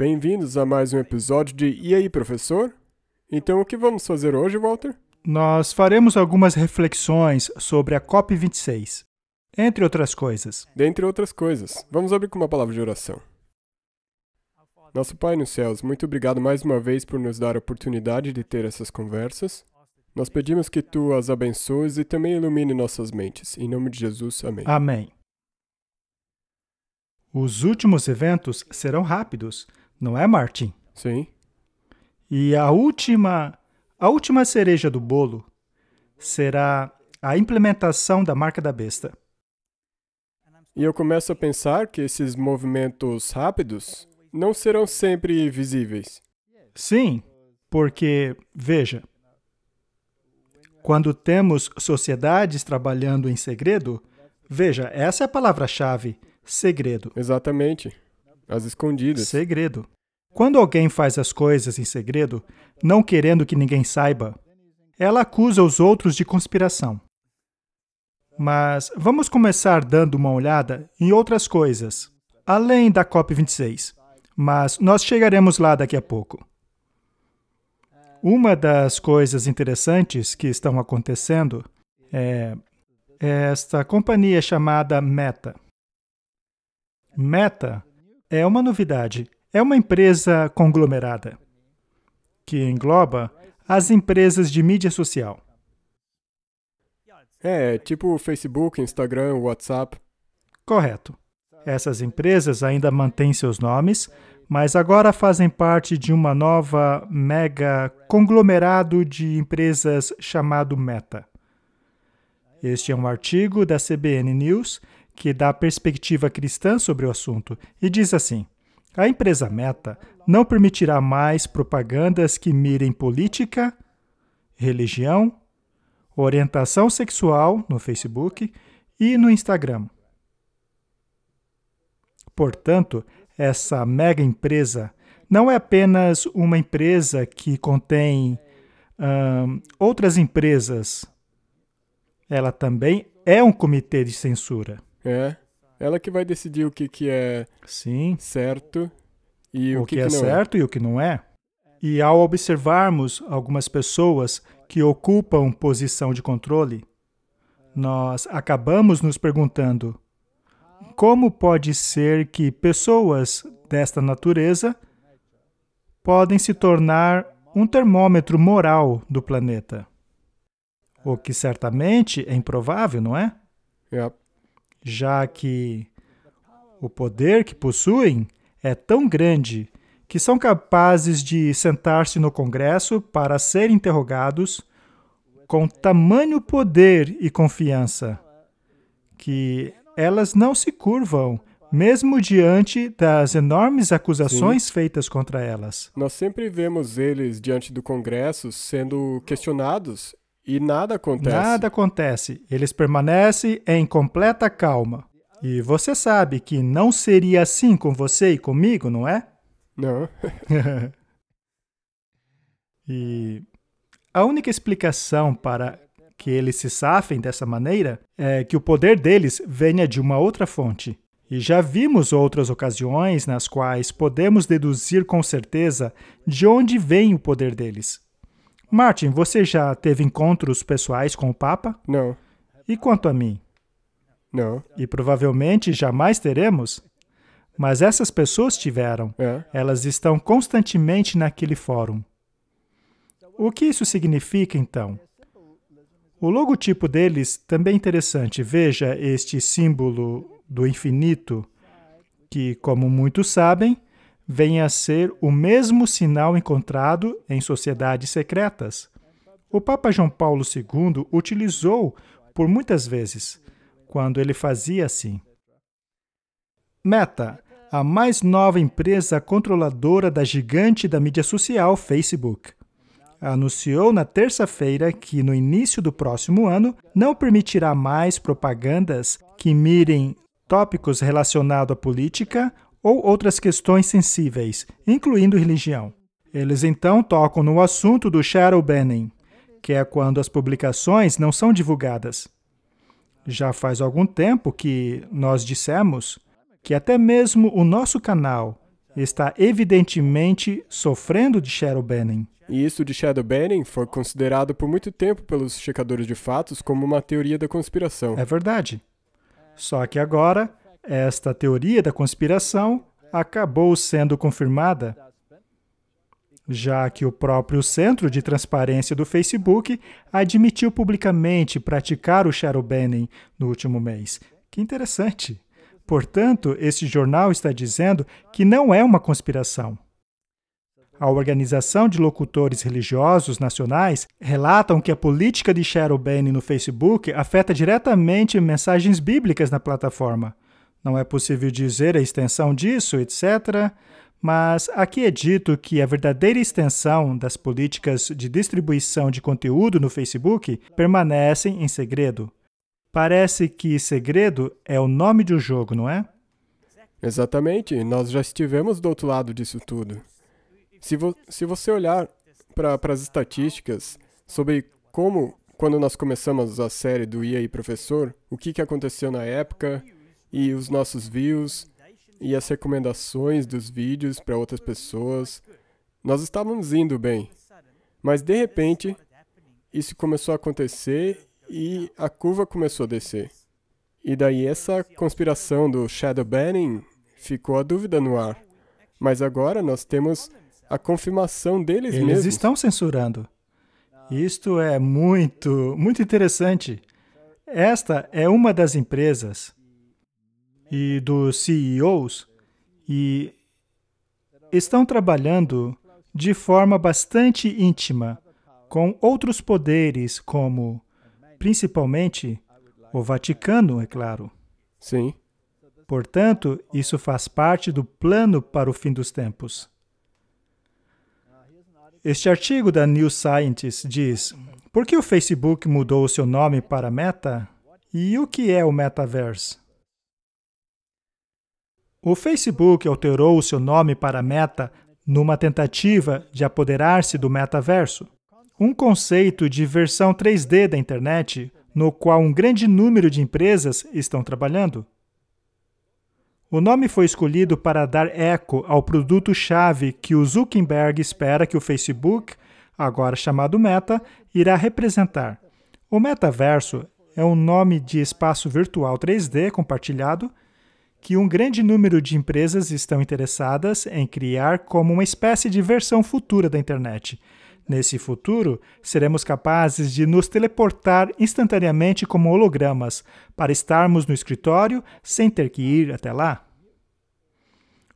Bem-vindos a mais um episódio de E aí, professor? Então, o que vamos fazer hoje, Walter? Nós faremos algumas reflexões sobre a COP26, entre outras coisas. Dentre outras coisas, vamos abrir com uma palavra de oração. Nosso Pai nos céus, muito obrigado mais uma vez por nos dar a oportunidade de ter essas conversas. Nós pedimos que Tu as abençoes e também ilumine nossas mentes. Em nome de Jesus, amém. Amém. Os últimos eventos serão rápidos, não é, Martin? Sim. E a última cereja do bolo será a implementação da marca da besta. E eu começo a pensar que esses movimentos rápidos não serão sempre visíveis. Sim, porque, veja, quando temos sociedades trabalhando em segredo, veja, essa é a palavra-chave, segredo. Exatamente. As escondidas. Segredo. Quando alguém faz as coisas em segredo, não querendo que ninguém saiba, ela acusa os outros de conspiração. Mas vamos começar dando uma olhada em outras coisas, além da COP26. Mas nós chegaremos lá daqui a pouco. Uma das coisas interessantes que estão acontecendo é esta companhia chamada Meta. Meta é uma novidade, é uma empresa conglomerada que engloba as empresas de mídia social. É, tipo Facebook, Instagram, WhatsApp. Correto. Essas empresas ainda mantêm seus nomes, mas agora fazem parte de uma nova mega conglomerado de empresas chamado Meta. Este é um artigo da CBN News que dá perspectiva cristã sobre o assunto e diz assim: a empresa Meta não permitirá mais propagandas que mirem política, religião, orientação sexual no Facebook e no Instagram. Portanto, essa mega empresa não é apenas uma empresa que contém outras empresas. Ela também é um comitê de censura. É, ela que vai decidir o que é Sim, certo e o o que é não certo e o que não é. E ao observarmos algumas pessoas que ocupam posição de controle, nós acabamos nos perguntando: como pode ser que pessoas desta natureza podem se tornar um termômetro moral do planeta? O que certamente é improvável, não é? É. Já que o poder que possuem é tão grande que são capazes de sentar-se no Congresso para serem interrogados com tamanho poder e confiança que elas não se curvam, mesmo diante das enormes acusações feitas contra elas. Nós sempre vemos eles diante do Congresso sendo questionados e nada acontece. Nada acontece. Eles permanecem em completa calma. E você sabe que não seria assim com você e comigo, não é? Não. E a única explicação para que eles se safem dessa maneira é que o poder deles venha de uma outra fonte. E já vimos outras ocasiões nas quais podemos deduzir com certeza de onde vem o poder deles. Martin, você já teve encontros pessoais com o Papa? Não. E quanto a mim? Não. E provavelmente jamais teremos? Mas essas pessoas tiveram. É. Elas estão constantemente naquele fórum. O que isso significa, então? O logotipo deles também é interessante. Veja este símbolo do infinito, que, como muitos sabem, vem a ser o mesmo sinal encontrado em sociedades secretas. O Papa João Paulo II utilizou por muitas vezes, quando ele fazia assim. Meta, a mais nova empresa controladora da gigante da mídia social Facebook, anunciou na terça-feira que, no início do próximo ano, não permitirá mais propagandas que mirem tópicos relacionados à política ou outras questões sensíveis, incluindo religião. Eles então tocam no assunto do shadow banning, que é quando as publicações não são divulgadas. Já faz algum tempo que nós dissemos que até mesmo o nosso canal está evidentemente sofrendo de shadow banning. E isso de shadow banning foi considerado por muito tempo pelos checadores de fatos como uma teoria da conspiração. É verdade. Só que agora, esta teoria da conspiração acabou sendo confirmada, já que o próprio Centro de Transparência do Facebook admitiu publicamente praticar o shadow banning no último mês. Que interessante! Portanto, este jornal está dizendo que não é uma conspiração. A Organização de Locutores Religiosos Nacionais relatam que a política de shadow banning no Facebook afeta diretamente mensagens bíblicas na plataforma. Não é possível dizer a extensão disso, etc., mas aqui é dito que a verdadeira extensão das políticas de distribuição de conteúdo no Facebook permanecem em segredo. Parece que segredo é o nome do jogo, não é? Exatamente, nós já estivemos do outro lado disso tudo. Se você olhar para as estatísticas sobre como, quando nós começamos a série do E aí Professor, o que aconteceu na época, e os nossos views, e as recomendações dos vídeos para outras pessoas, nós estávamos indo bem. Mas, de repente, isso começou a acontecer e a curva começou a descer. E daí essa conspiração do shadow banning ficou a dúvida no ar. Mas agora nós temos a confirmação deles mesmos. Eles estão censurando. Isto é muito interessante. Esta é uma das empresas e dos CEOs e estão trabalhando de forma bastante íntima com outros poderes, como, principalmente, o Vaticano, é claro. Sim. Portanto, isso faz parte do plano para o fim dos tempos. Este artigo da New Scientist diz: por que o Facebook mudou o seu nome para Meta? E o que é o Metaverse? O Facebook alterou o seu nome para Meta numa tentativa de apoderar-se do metaverso, um conceito de versão 3D da internet no qual um grande número de empresas estão trabalhando. O nome foi escolhido para dar eco ao produto-chave que o Zuckerberg espera que o Facebook, agora chamado Meta, irá representar. O metaverso é um nome de espaço virtual 3D compartilhado que um grande número de empresas estão interessadas em criar como uma espécie de versão futura da internet. Nesse futuro, seremos capazes de nos teleportar instantaneamente como hologramas para estarmos no escritório sem ter que ir até lá.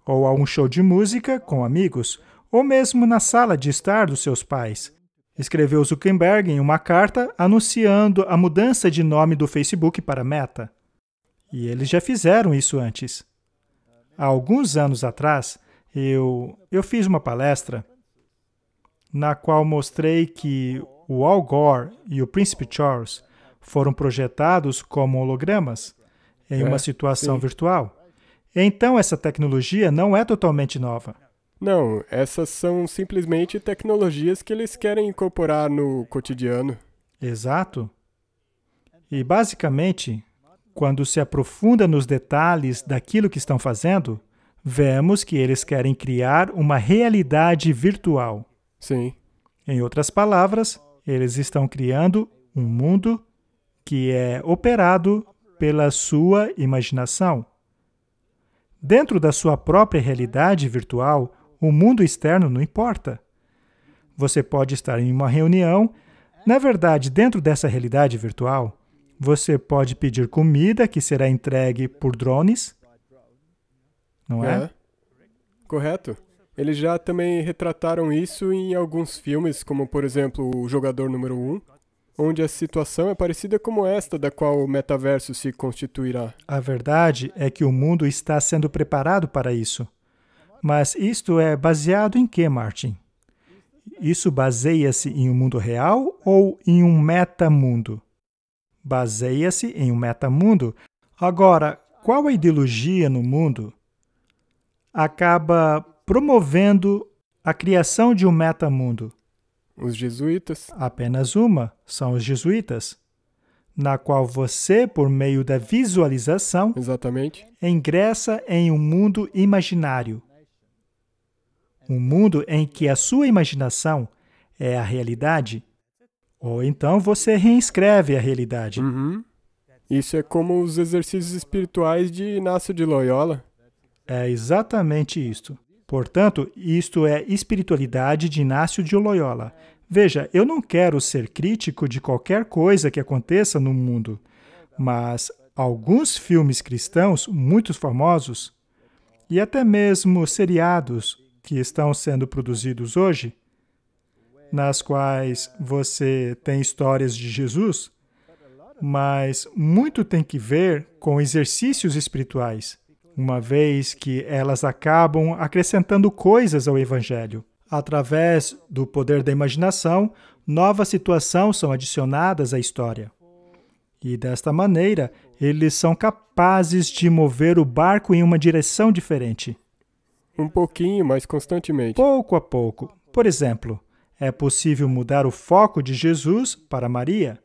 Ou a um show de música com amigos, ou mesmo na sala de estar dos seus pais. Escreveu Zuckerberg em uma carta anunciando a mudança de nome do Facebook para Meta. E eles já fizeram isso antes. Há alguns anos atrás, eu fiz uma palestra na qual mostrei que o Al Gore e o Príncipe Charles foram projetados como hologramas em uma situação virtual. Então, essa tecnologia não é totalmente nova. Não, essas são simplesmente tecnologias que eles querem incorporar no cotidiano. Exato. E, basicamente, quando se aprofunda nos detalhes daquilo que estão fazendo, vemos que eles querem criar uma realidade virtual. Sim. Em outras palavras, eles estão criando um mundo que é operado pela sua imaginação. Dentro da sua própria realidade virtual, o mundo externo não importa. Você pode estar em uma reunião. Na verdade, dentro dessa realidade virtual, você pode pedir comida que será entregue por drones. Não é? Correto. Eles já também retrataram isso em alguns filmes, como, por exemplo, O Jogador Número 1, onde a situação é parecida como esta, da qual o metaverso se constituirá. A verdade é que o mundo está sendo preparado para isso. Mas isto é baseado em quê, Martin? Isso baseia-se em um mundo real ou em um metamundo? Baseia-se em um metamundo. Agora, qual a ideologia no mundo acaba promovendo a criação de um metamundo? Os jesuítas. Apenas uma, são os jesuítas, na qual você, por meio da visualização, Exatamente. ingressa em um mundo imaginário. Um mundo em que a sua imaginação é a realidade, ou então você reescreve a realidade. Isso é como os exercícios espirituais de Inácio de Loyola. É exatamente isto. Portanto, isto é espiritualidade de Inácio de Loyola. Veja, eu não quero ser crítico de qualquer coisa que aconteça no mundo, mas alguns filmes cristãos muito famosos, e até mesmo seriados que estão sendo produzidos hoje, nas quais você tem histórias de Jesus, mas muito tem que ver com exercícios espirituais, uma vez que elas acabam acrescentando coisas ao Evangelho. Através do poder da imaginação, novas situações são adicionadas à história. E desta maneira, eles são capazes de mover o barco em uma direção diferente. Um pouquinho, mas constantemente. Pouco a pouco. Por exemplo, é possível mudar o foco de Jesus para Maria.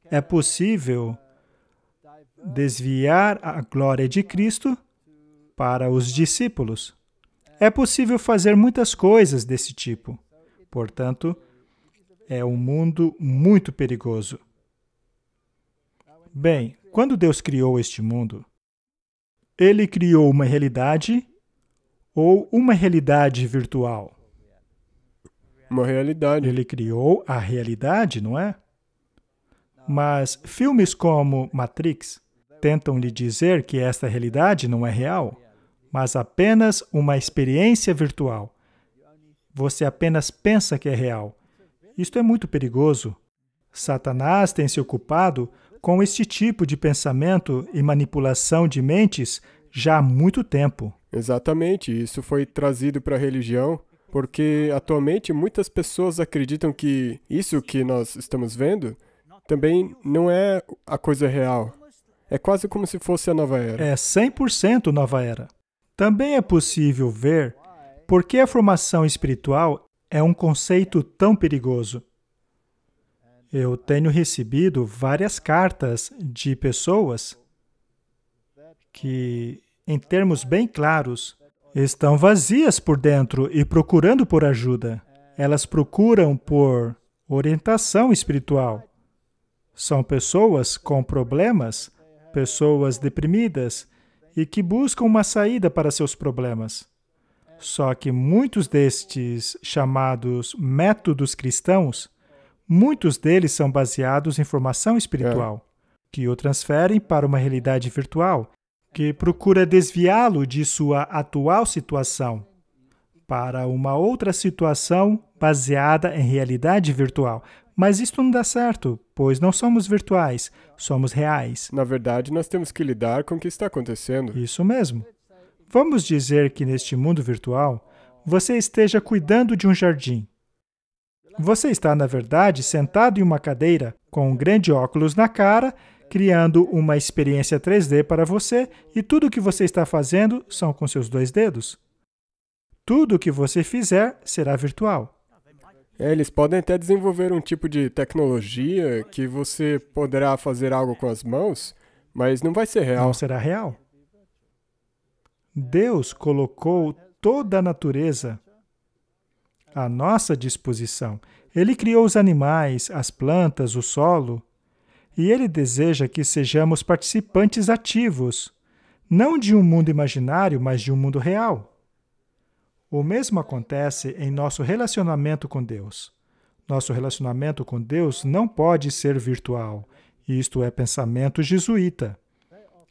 É possível desviar a glória de Cristo para os discípulos. É possível fazer muitas coisas desse tipo. Portanto, é um mundo muito perigoso. Bem, quando Deus criou este mundo, Ele criou uma realidade ou uma realidade virtual? Uma realidade. Ele criou a realidade, não é? Mas filmes como Matrix tentam lhe dizer que esta realidade não é real, mas apenas uma experiência virtual. Você apenas pensa que é real. Isto é muito perigoso. Satanás tem se ocupado com este tipo de pensamento e manipulação de mentes já há muito tempo. Exatamente, isso foi trazido para a religião, porque atualmente muitas pessoas acreditam que isso que nós estamos vendo também não é a coisa real. É quase como se fosse a nova era. É 100% nova era. Também é possível ver por que a formação espiritual é um conceito tão perigoso. Eu tenho recebido várias cartas de pessoas que, em termos bem claros, estão vazias por dentro e procurando por ajuda. Elas procuram por orientação espiritual. São pessoas com problemas, pessoas deprimidas e que buscam uma saída para seus problemas. Só que muitos destes chamados métodos cristãos, muitos deles são baseados em formação espiritual, que o transferem para uma realidade virtual, que procura desviá-lo de sua atual situação para uma outra situação baseada em realidade virtual. Mas isto não dá certo, pois não somos virtuais, somos reais. Na verdade, nós temos que lidar com o que está acontecendo. Isso mesmo. Vamos dizer que neste mundo virtual, você esteja cuidando de um jardim. Você está, na verdade, sentado em uma cadeira, com um grande óculos na cara, criando uma experiência 3D para você, e tudo o que você está fazendo são com seus 2 dedos. Tudo o que você fizer será virtual. Eles podem até desenvolver um tipo de tecnologia que você poderá fazer algo com as mãos, mas não vai ser real. Não será real. Deus colocou toda a natureza à nossa disposição. Ele criou os animais, as plantas, o solo, e Ele deseja que sejamos participantes ativos, não de um mundo imaginário, mas de um mundo real. O mesmo acontece em nosso relacionamento com Deus. Nosso relacionamento com Deus não pode ser virtual. Isto é pensamento jesuíta.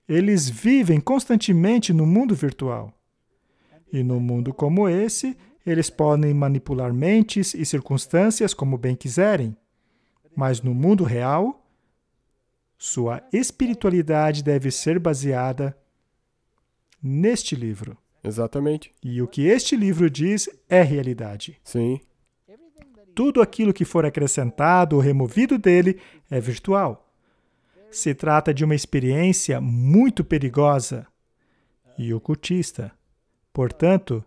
Eles vivem constantemente no mundo virtual. E no mundo como esse, eles podem manipular mentes e circunstâncias como bem quiserem. Mas no mundo real, sua espiritualidade deve ser baseada neste livro. Exatamente. E o que este livro diz é realidade. Sim. Tudo aquilo que for acrescentado ou removido dele é virtual. Se trata de uma experiência muito perigosa e ocultista. Portanto,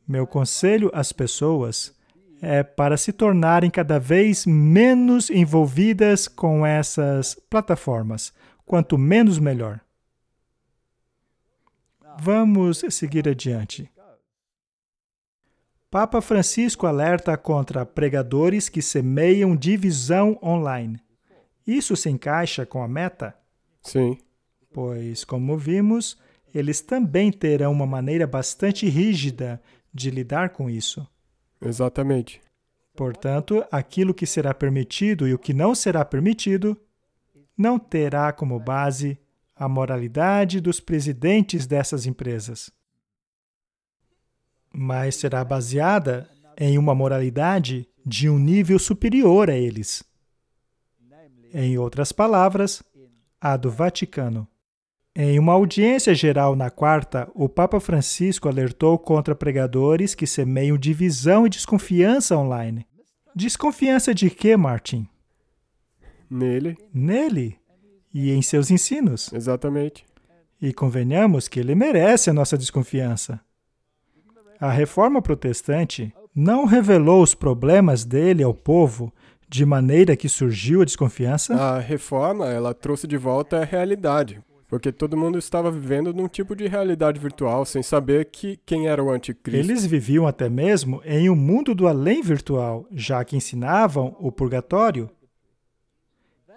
meu conselho às pessoas é para se tornarem cada vez menos envolvidas com essas plataformas. Quanto menos, melhor. Vamos seguir adiante. Papa Francisco alerta contra pregadores que semeiam divisão online. Isso se encaixa com a meta? Sim. Pois, como vimos, eles também terão uma maneira bastante rígida de lidar com isso. Exatamente. Portanto, aquilo que será permitido e o que não será permitido não terá como base a moralidade dos presidentes dessas empresas, mas será baseada em uma moralidade de um nível superior a eles. Em outras palavras, a do Vaticano. Em uma audiência geral na quarta, o Papa Francisco alertou contra pregadores que semeiam divisão e desconfiança online. Desconfiança de quê, Martin? Nele. Nele e em seus ensinos. Exatamente. E convenhamos que ele merece a nossa desconfiança. A Reforma Protestante não revelou os problemas dele ao povo de maneira que surgiu a desconfiança? A Reforma, ela trouxe de volta a realidade, porque todo mundo estava vivendo num tipo de realidade virtual, sem saber quem era o anticristo. Eles viviam até mesmo em um mundo do além virtual, já que ensinavam o purgatório.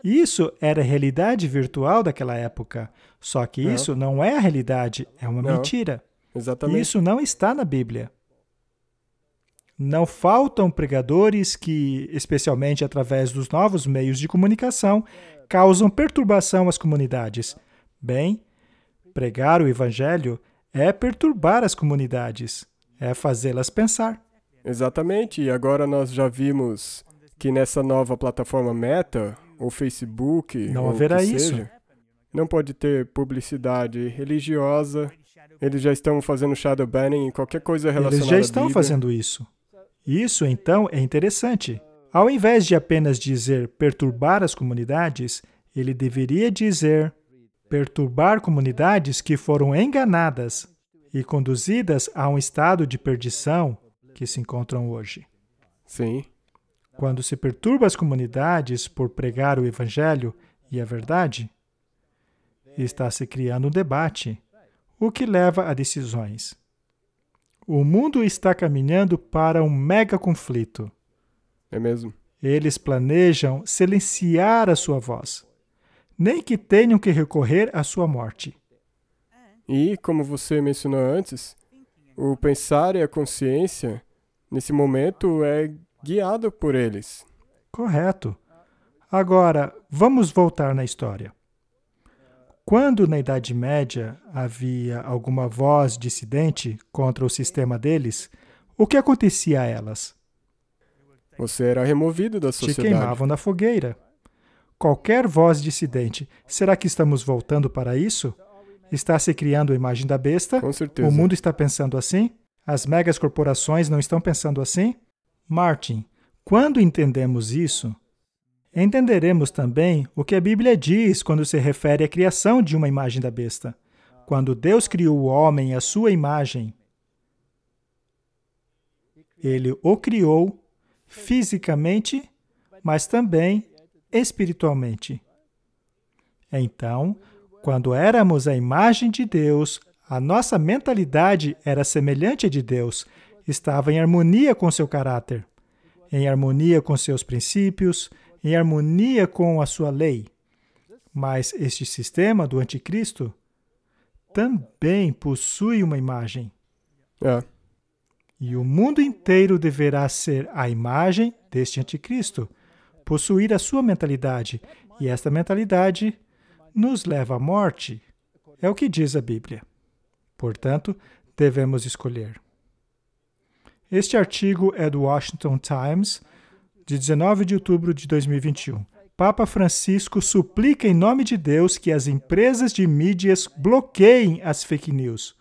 Isso era a realidade virtual daquela época, só que isso não é a realidade, é uma mentira. Exatamente. Isso não está na Bíblia. Não faltam pregadores que, especialmente através dos novos meios de comunicação, causam perturbação às comunidades. Bem, pregar o Evangelho é perturbar as comunidades, é fazê-las pensar. Exatamente, e agora nós já vimos que nessa nova plataforma Meta, ou Facebook, Não ou haverá o que isso. seja, não pode ter publicidade religiosa. Eles já estão fazendo shadow banning em qualquer coisa relacionada Eles já estão à Bíblia. fazendo isso. Isso, então, é interessante. Ao invés de apenas dizer perturbar as comunidades, ele deveria dizer perturbar comunidades que foram enganadas e conduzidas a um estado de perdição que se encontram hoje. Sim. Quando se perturba as comunidades por pregar o Evangelho e a verdade, está se criando um debate, o que leva a decisões. O mundo está caminhando para um mega conflito. É mesmo. Eles planejam silenciar a sua voz, nem que tenham que recorrer à sua morte. E, como você mencionou antes, o pensar e a consciência, nesse momento, é guiado por eles. Correto. Agora, vamos voltar na história. Quando, na Idade Média, havia alguma voz dissidente contra o sistema deles, o que acontecia a elas? Você era removido da Te sociedade. queimavam na fogueira. Qualquer voz dissidente, será que estamos voltando para isso? Está se criando a imagem da besta? Com certeza. O mundo está pensando assim? As megas corporações não estão pensando assim? Martin, quando entendemos isso, entenderemos também o que a Bíblia diz quando se refere à criação de uma imagem da besta. Quando Deus criou o homem à sua imagem, Ele o criou fisicamente, mas também espiritualmente. Então, quando éramos a imagem de Deus, a nossa mentalidade era semelhante à de Deus, estava em harmonia com seu caráter, em harmonia com seus princípios, em harmonia com a sua lei. Mas este sistema do anticristo também possui uma imagem. E o mundo inteiro deverá ser a imagem deste anticristo, possuir a sua mentalidade. E esta mentalidade nos leva à morte. É o que diz a Bíblia. Portanto, devemos escolher. Este artigo é do Washington Times, de 19 de outubro de 2021. Papa Francisco suplica em nome de Deus que as empresas de mídias bloqueiem as fake news.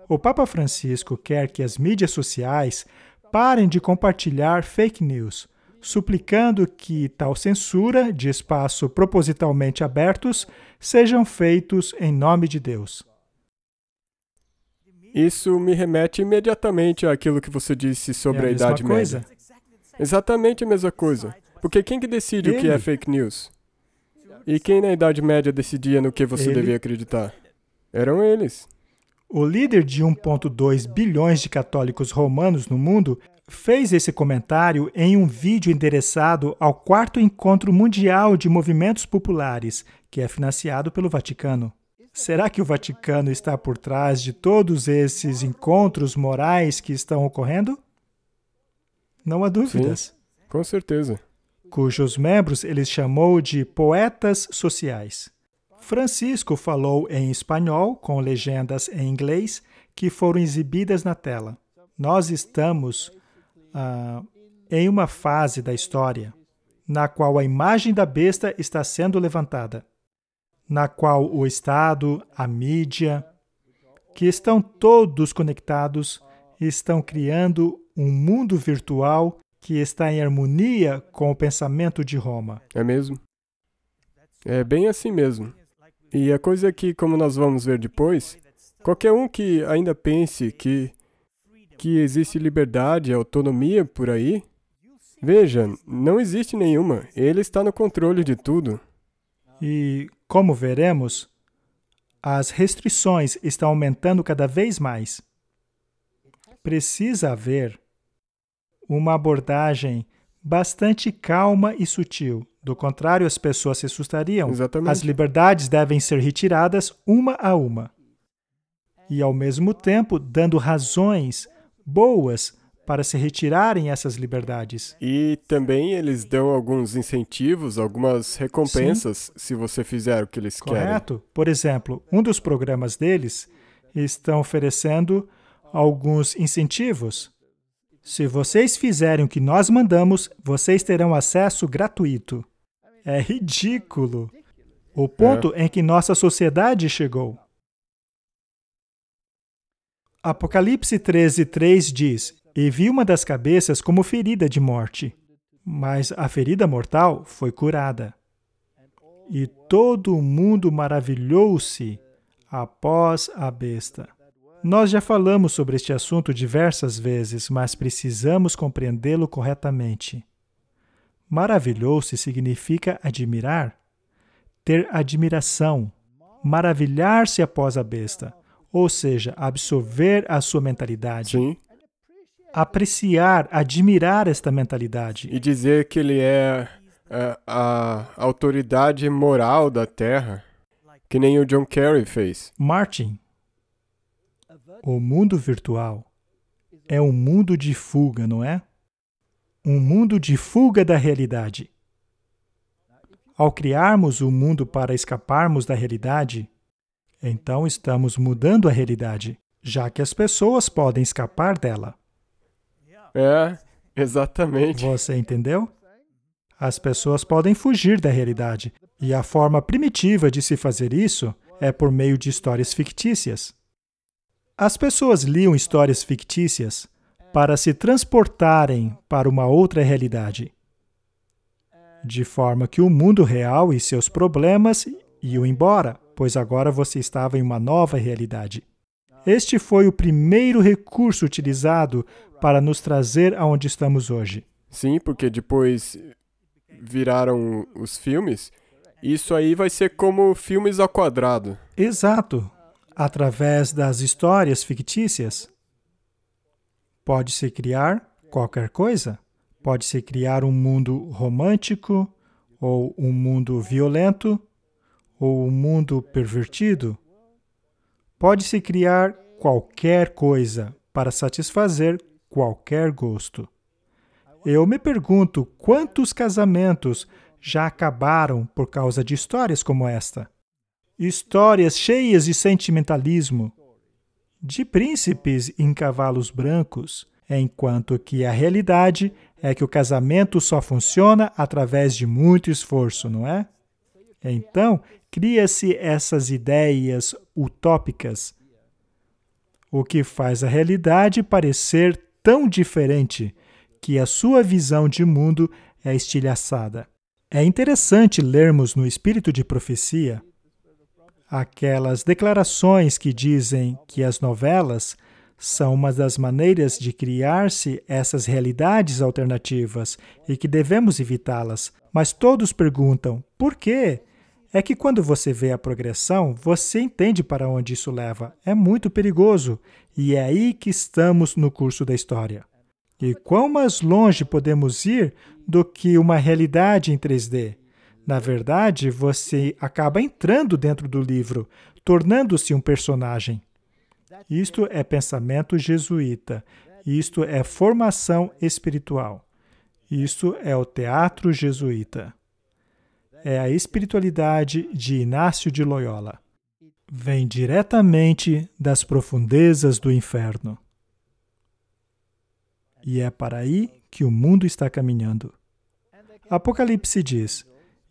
O Papa Francisco quer que as mídias sociais parem de compartilhar fake news, suplicando que tal censura de espaço propositalmente abertos sejam feitos em nome de Deus. Isso me remete imediatamente àquilo que você disse sobre a Idade Média. Exatamente a mesma coisa. Porque quem que decide o que é fake news? E quem na Idade Média decidia no que você devia acreditar? Eram eles. O líder de 1,2 bilhões de católicos romanos no mundo fez esse comentário em um vídeo endereçado ao 4º Encontro Mundial de Movimentos Populares, que é financiado pelo Vaticano. Será que o Vaticano está por trás de todos esses encontros morais que estão ocorrendo? Não há dúvidas. Sim, com certeza. Cujos membros ele chamou de poetas sociais. Francisco falou em espanhol, com legendas em inglês, que foram exibidas na tela. Nós estamos em uma fase da história na qual a imagem da besta está sendo levantada, na qual o Estado, a mídia, que estão todos conectados, estão criando um mundo virtual que está em harmonia com o pensamento de Roma. É mesmo. É bem assim mesmo. E a coisa é que, como nós vamos ver depois, qualquer um que ainda pense que existe liberdade e autonomia por aí, veja, não existe nenhuma. Ele está no controle de tudo. E, como veremos, as restrições estão aumentando cada vez mais. Precisa haver uma abordagem bastante calma e sutil. Do contrário, as pessoas se assustariam. Exatamente. As liberdades devem ser retiradas uma a uma. E, ao mesmo tempo, dando razões boas para se retirarem essas liberdades. E também eles dão alguns incentivos, algumas recompensas, se você fizer o que eles querem. Correto? Por exemplo, um dos programas deles estão oferecendo alguns incentivos. Se vocês fizerem o que nós mandamos, vocês terão acesso gratuito. É ridículo o ponto em que nossa sociedade chegou. Apocalipse 13:3 diz: "E vi uma das cabeças como ferida de morte, mas a ferida mortal foi curada. E todo o mundo maravilhou-se após a besta." Nós já falamos sobre este assunto diversas vezes, mas precisamos compreendê-lo corretamente. Maravilhou-se significa admirar, ter admiração, maravilhar-se após a besta, ou seja, absorver a sua mentalidade. Sim. Apreciar, admirar esta mentalidade. E dizer que ele é a autoridade moral da Terra, que nem o John Kerry fez. Martin, o mundo virtual é um mundo de fuga, não é? Um mundo de fuga da realidade. Ao criarmos o mundo para escaparmos da realidade, então estamos mudando a realidade, já que as pessoas podem escapar dela. É, exatamente. Você entendeu? As pessoas podem fugir da realidade, e a forma primitiva de se fazer isso é por meio de histórias fictícias. As pessoas liam histórias fictícias para se transportarem para uma outra realidade, de forma que o mundo real e seus problemas iam embora, pois agora você estava em uma nova realidade. Este foi o primeiro recurso utilizado para nos trazer aonde estamos hoje. Sim, porque depois viraram os filmes. Isso aí vai ser como filmes ao quadrado. Exato. Através das histórias fictícias, pode-se criar qualquer coisa. Pode-se criar um mundo romântico, ou um mundo violento, ou um mundo pervertido. Pode-se criar qualquer coisa para satisfazer qualquer gosto. Eu me pergunto quantos casamentos já acabaram por causa de histórias como esta. Histórias cheias de sentimentalismo, de príncipes em cavalos brancos, enquanto que a realidade é que o casamento só funciona através de muito esforço, não é? Então, cria-se essas ideias utópicas, o que faz a realidade parecer tão diferente que a sua visão de mundo é estilhaçada. É interessante lermos no Espírito de Profecia aquelas declarações que dizem que as novelas são uma das maneiras de criar-se essas realidades alternativas e que devemos evitá-las. Mas todos perguntam, por quê? é que quando você vê a progressão, você entende para onde isso leva. É muito perigoso. E é aí que estamos no curso da história. E quão mais longe podemos ir do que uma realidade em 3D? Na verdade, você acaba entrando dentro do livro, tornando-se um personagem. Isto é pensamento jesuíta. Isto é formação espiritual. Isto é o teatro jesuíta. É a espiritualidade de Inácio de Loyola. Vem diretamente das profundezas do inferno. E é para aí que o mundo está caminhando. Apocalipse diz: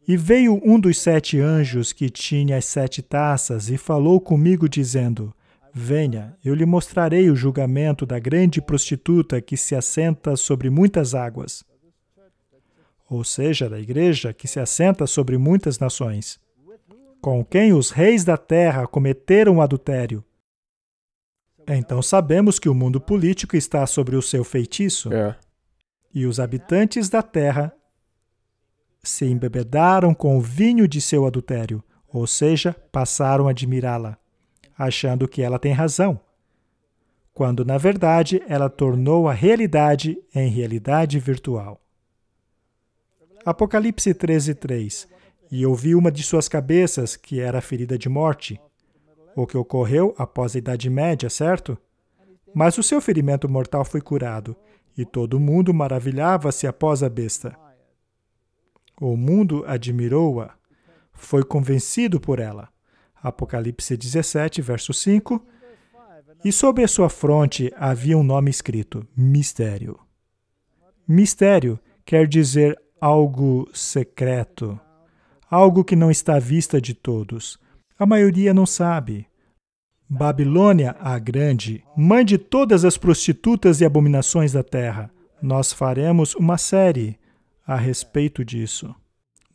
E veio um dos 7 anjos que tinha as 7 taças e falou comigo dizendo: Venha, eu lhe mostrarei o julgamento da grande prostituta que se assenta sobre muitas águas. Ou seja, da igreja que se assenta sobre muitas nações, com quem os reis da terra cometeram adultério. Então sabemos que o mundo político está sobre o seu feitiço. E os habitantes da terra se embebedaram com o vinho de seu adultério, ou seja, passaram a admirá-la, achando que ela tem razão, quando, na verdade, ela tornou a realidade em realidade virtual. Apocalipse 13:3. E eu vi uma de suas cabeças, que era ferida de morte, o que ocorreu após a Idade Média, certo? Mas o seu ferimento mortal foi curado, e todo mundo maravilhava-se após a besta. O mundo admirou-a, foi convencido por ela. Apocalipse 17, verso 5. E sobre a sua fronte havia um nome escrito, Mistério. Mistério quer dizer algo secreto, algo que não está à vista de todos. A maioria não sabe. Babilônia, a Grande, mãe de todas as prostitutas e abominações da terra. Nós faremos uma série a respeito disso.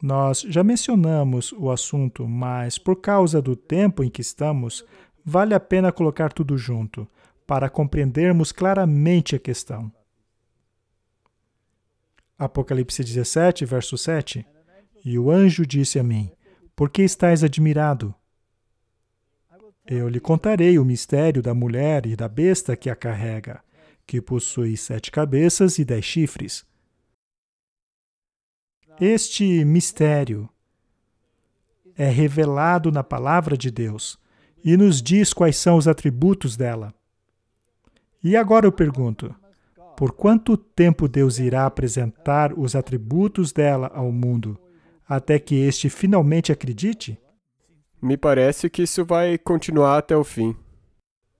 Nós já mencionamos o assunto, mas por causa do tempo em que estamos, vale a pena colocar tudo junto, para compreendermos claramente a questão. Apocalipse 17, verso 7. E o anjo disse a mim: Por que estás admirado? Eu lhe contarei o mistério da mulher e da besta que a carrega, que possui 7 cabeças e 10 chifres. Este mistério é revelado na palavra de Deus e nos diz quais são os atributos dela. E agora eu pergunto, por quanto tempo Deus irá apresentar os atributos dela ao mundo, até que este finalmente acredite? Me parece que isso vai continuar até o fim.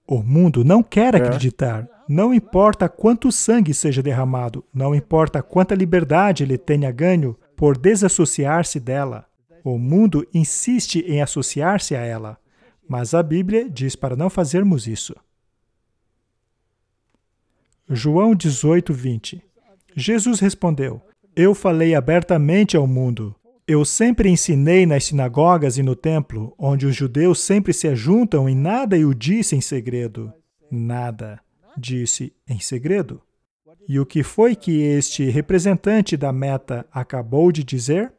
O mundo não quer acreditar. Não importa quanto sangue seja derramado, não importa quanta liberdade ele tenha ganho por desassociar-se dela. O mundo insiste em associar-se a ela, mas a Bíblia diz para não fazermos isso. João 18, 20. Jesus respondeu: Eu falei abertamente ao mundo. Eu sempre ensinei nas sinagogas e no templo, onde os judeus sempre se ajuntam, e nada eu disse em segredo. Nada disse em segredo. E o que foi que este representante da Meta acabou de dizer?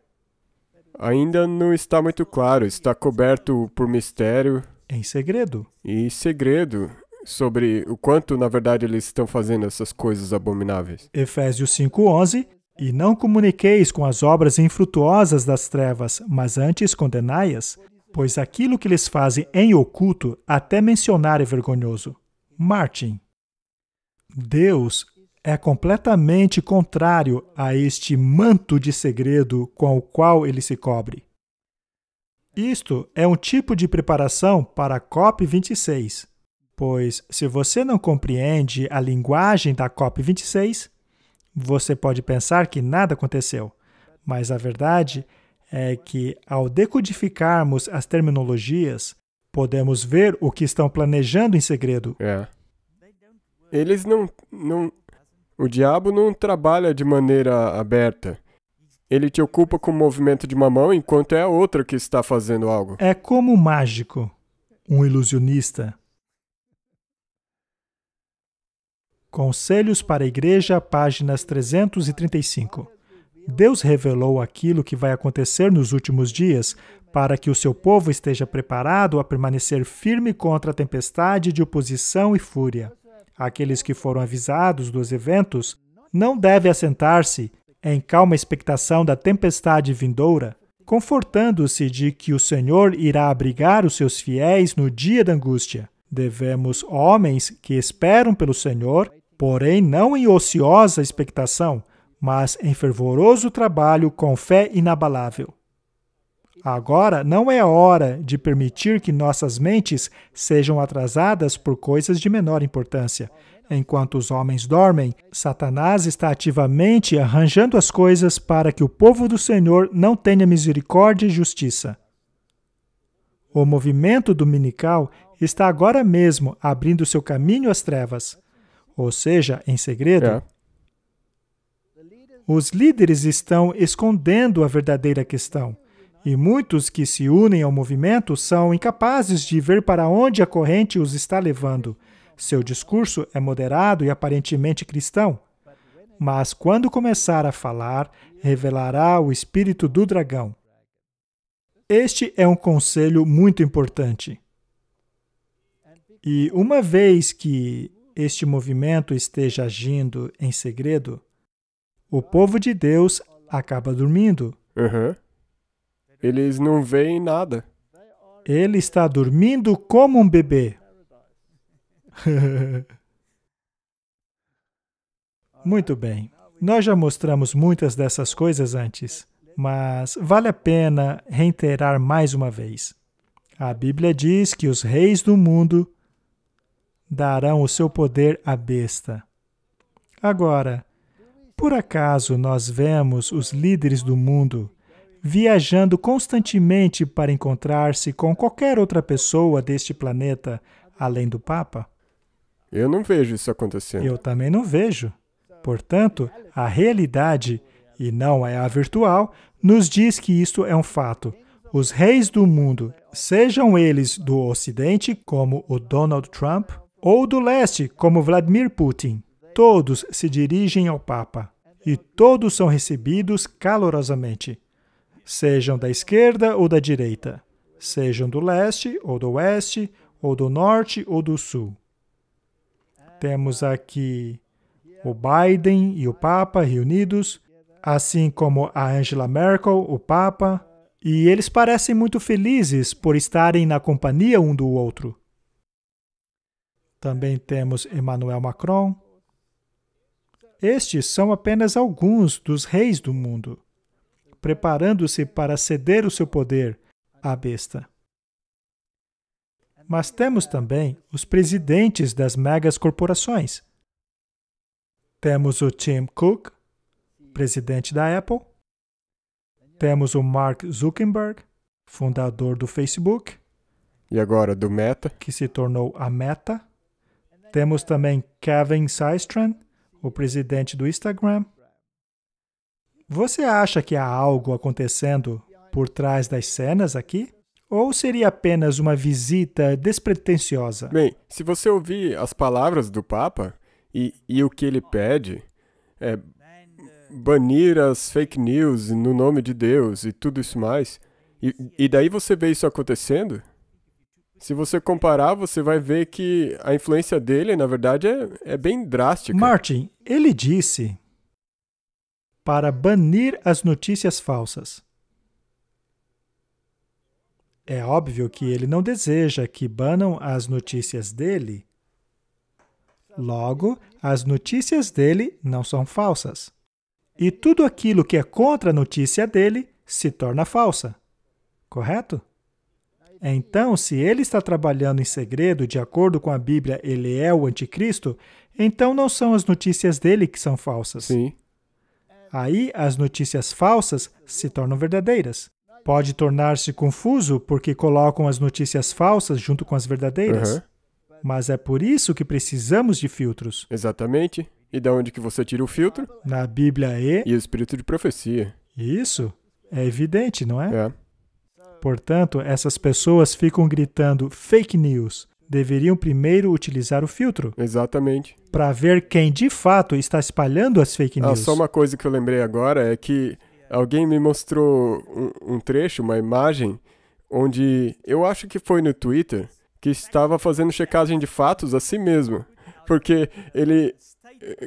Ainda não está muito claro, está coberto por mistério. Em segredo. E segredo sobre o quanto, na verdade, eles estão fazendo essas coisas abomináveis. Efésios 5:11. E não comuniqueis com as obras infrutuosas das trevas, mas antes condenai-as, pois aquilo que eles fazem em oculto, até mencionar é vergonhoso. Martin. Deus é completamente contrário a este manto de segredo com o qual ele se cobre. Isto é um tipo de preparação para a COP26, pois se você não compreende a linguagem da COP26, você pode pensar que nada aconteceu, mas a verdade é que, ao decodificarmos as terminologias, podemos ver o que estão planejando em segredo. Eles não... O diabo não trabalha de maneira aberta. Ele te ocupa com o movimento de uma mão, enquanto é a outra que está fazendo algo. É como um mágico, um ilusionista. Conselhos para a Igreja, páginas 335. Deus revelou aquilo que vai acontecer nos últimos dias para que o seu povo esteja preparado a permanecer firme contra a tempestade de oposição e fúria. Aqueles que foram avisados dos eventos não devem assentar-se em calma expectação da tempestade vindoura, confortando-se de que o Senhor irá abrigar os seus fiéis no dia da angústia. Devemos homens que esperam pelo Senhor, porém não em ociosa expectação, mas em fervoroso trabalho com fé inabalável. Agora não é a hora de permitir que nossas mentes sejam atrasadas por coisas de menor importância. Enquanto os homens dormem, Satanás está ativamente arranjando as coisas para que o povo do Senhor não tenha misericórdia e justiça. O movimento dominical está agora mesmo abrindo seu caminho às trevas, ou seja, em segredo. Os líderes estão escondendo a verdadeira questão, e muitos que se unem ao movimento são incapazes de ver para onde a corrente os está levando. Seu discurso é moderado e aparentemente cristão, mas quando começar a falar, revelará o espírito do dragão. Este é um conselho muito importante. E uma vez que este movimento esteja agindo em segredo, o povo de Deus acaba dormindo. Eles não veem nada. Ele está dormindo como um bebê. Muito bem. Nós já mostramos muitas dessas coisas antes, mas vale a pena reiterar mais uma vez. A Bíblia diz que os reis do mundo darão o seu poder à besta. Agora, por acaso nós vemos os líderes do mundo viajando constantemente para encontrar-se com qualquer outra pessoa deste planeta, além do Papa? Eu não vejo isso acontecendo. Eu também não vejo. Portanto, a realidade, e não é a virtual, nos diz que isto é um fato. Os reis do mundo, sejam eles do Ocidente, como o Donald Trump, ou do Leste, como Vladimir Putin, todos se dirigem ao Papa, e todos são recebidos calorosamente. Sejam da esquerda ou da direita, sejam do leste ou do oeste, ou do norte ou do sul. Temos aqui o Biden e o Papa reunidos, assim como a Angela Merkel, o Papa, e eles parecem muito felizes por estarem na companhia um do outro. Também temos Emmanuel Macron. Estes são apenas alguns dos reis do mundo, preparando-se para ceder o seu poder à besta. Mas temos também os presidentes das megas corporações. Temos o Tim Cook, presidente da Apple. Temos o Mark Zuckerberg, fundador do Facebook. E agora do Meta, que se tornou a Meta. Temos também Kevin Systrom, o presidente do Instagram. Você acha que há algo acontecendo por trás das cenas aqui? Ou seria apenas uma visita despretensiosa? Bem, se você ouvir as palavras do Papa e o que ele pede, banir as fake news no nome de Deus e tudo isso mais, e daí você vê isso acontecendo, se você comparar, você vai ver que a influência dele, na verdade, é bem drástica. Martin, ele disse para banir as notícias falsas. É óbvio que ele não deseja que banam as notícias dele. Logo, as notícias dele não são falsas. E tudo aquilo que é contra a notícia dele se torna falsa. Correto? Então, se ele está trabalhando em segredo, de acordo com a Bíblia, ele é o anticristo, então não são as notícias dele que são falsas. Sim. Aí, as notícias falsas se tornam verdadeiras. Pode tornar-se confuso porque colocam as notícias falsas junto com as verdadeiras. Mas é por isso que precisamos de filtros. Exatamente. E da onde que você tira o filtro? Na Bíblia e o espírito de profecia. Isso é evidente, não é? É. Portanto, essas pessoas ficam gritando fake news. deveriam primeiro utilizar o filtro Exatamente. para ver quem de fato está espalhando as fake news. Só uma coisa que eu lembrei agora é que alguém me mostrou um trecho, uma imagem, onde eu acho que foi no Twitter, que estava fazendo checagem de fatos a si mesmo. Porque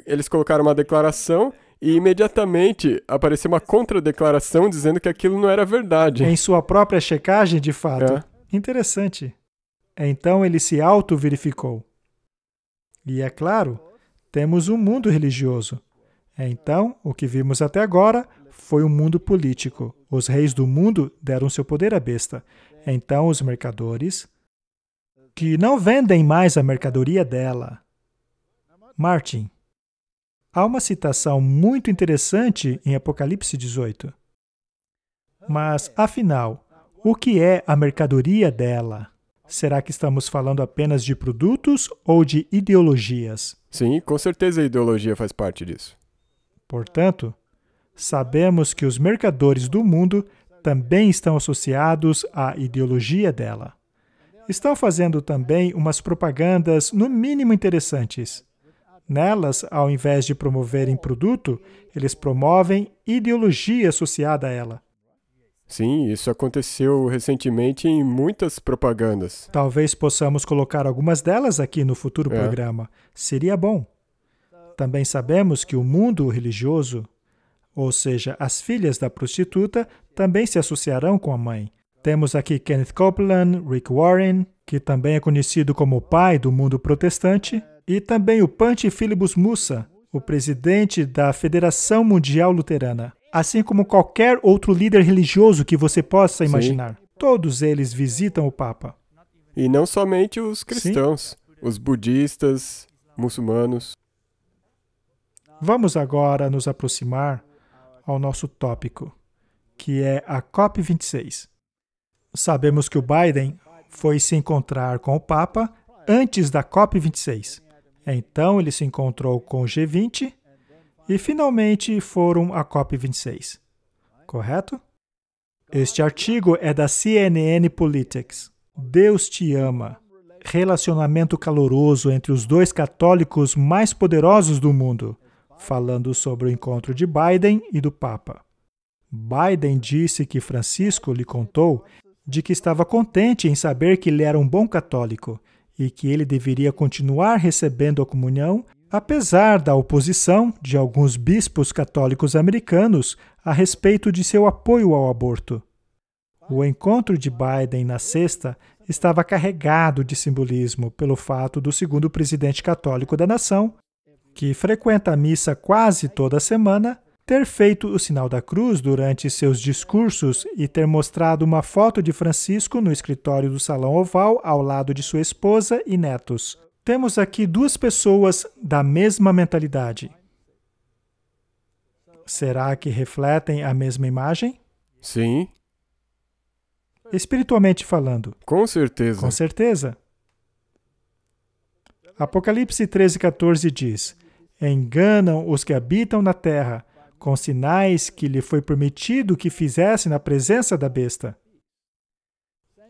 eles colocaram uma declaração e imediatamente apareceu uma contradeclaração dizendo que aquilo não era verdade. Em sua própria checagem de fato. É. Interessante. Então ele se auto-verificou. E é claro, temos um mundo religioso. Então, o que vimos até agora foi um mundo político. Os reis do mundo deram seu poder à besta. Então, os mercadores, que não vendem mais a mercadoria dela. Martin, há uma citação muito interessante em Apocalipse 18. Mas, afinal, o que é a mercadoria dela? Será que estamos falando apenas de produtos ou de ideologias? Sim, com certeza a ideologia faz parte disso. Portanto, sabemos que os mercadores do mundo também estão associados à ideologia dela. Estão fazendo também umas propagandas, no mínimo interessantes. Nelas, ao invés de promoverem produto, eles promovem ideologia associada a ela. Sim, isso aconteceu recentemente em muitas propagandas. Talvez possamos colocar algumas delas aqui no futuro programa. Seria bom. Também sabemos que o mundo religioso, ou seja, as filhas da prostituta, também se associarão com a mãe. Temos aqui Kenneth Copeland, Rick Warren, que também é conhecido como o pai do mundo protestante, e também o Panchi Philibus Musa, o presidente da Federação Mundial Luterana. Assim como qualquer outro líder religioso que você possa imaginar. Sim. Todos eles visitam o Papa. E não somente os cristãos, os budistas, muçulmanos. Vamos agora nos aproximar ao nosso tópico, que é a COP26. Sabemos que o Biden foi se encontrar com o Papa antes da COP26. Então, ele se encontrou com o G20 e, finalmente, foram à COP26. Correto? Este artigo é da CNN Politics. Deus te ama. Relacionamento caloroso entre os dois católicos mais poderosos do mundo, falando sobre o encontro de Biden e do Papa. Biden disse que Francisco lhe contou de que estava contente em saber que ele era um bom católico e que ele deveria continuar recebendo a comunhão, apesar da oposição de alguns bispos católicos americanos a respeito de seu apoio ao aborto. O encontro de Biden na sexta estava carregado de simbolismo pelo fato do segundo presidente católico da nação, que frequenta a missa quase toda semana, ter feito o sinal da cruz durante seus discursos e ter mostrado uma foto de Francisco no escritório do Salão Oval ao lado de sua esposa e netos. Temos aqui duas pessoas da mesma mentalidade. Será que refletem a mesma imagem? Sim. Espiritualmente falando. Com certeza. Com certeza. Apocalipse 13:14 diz: enganam os que habitam na terra, com sinais que lhe foi prometido que fizesse na presença da besta,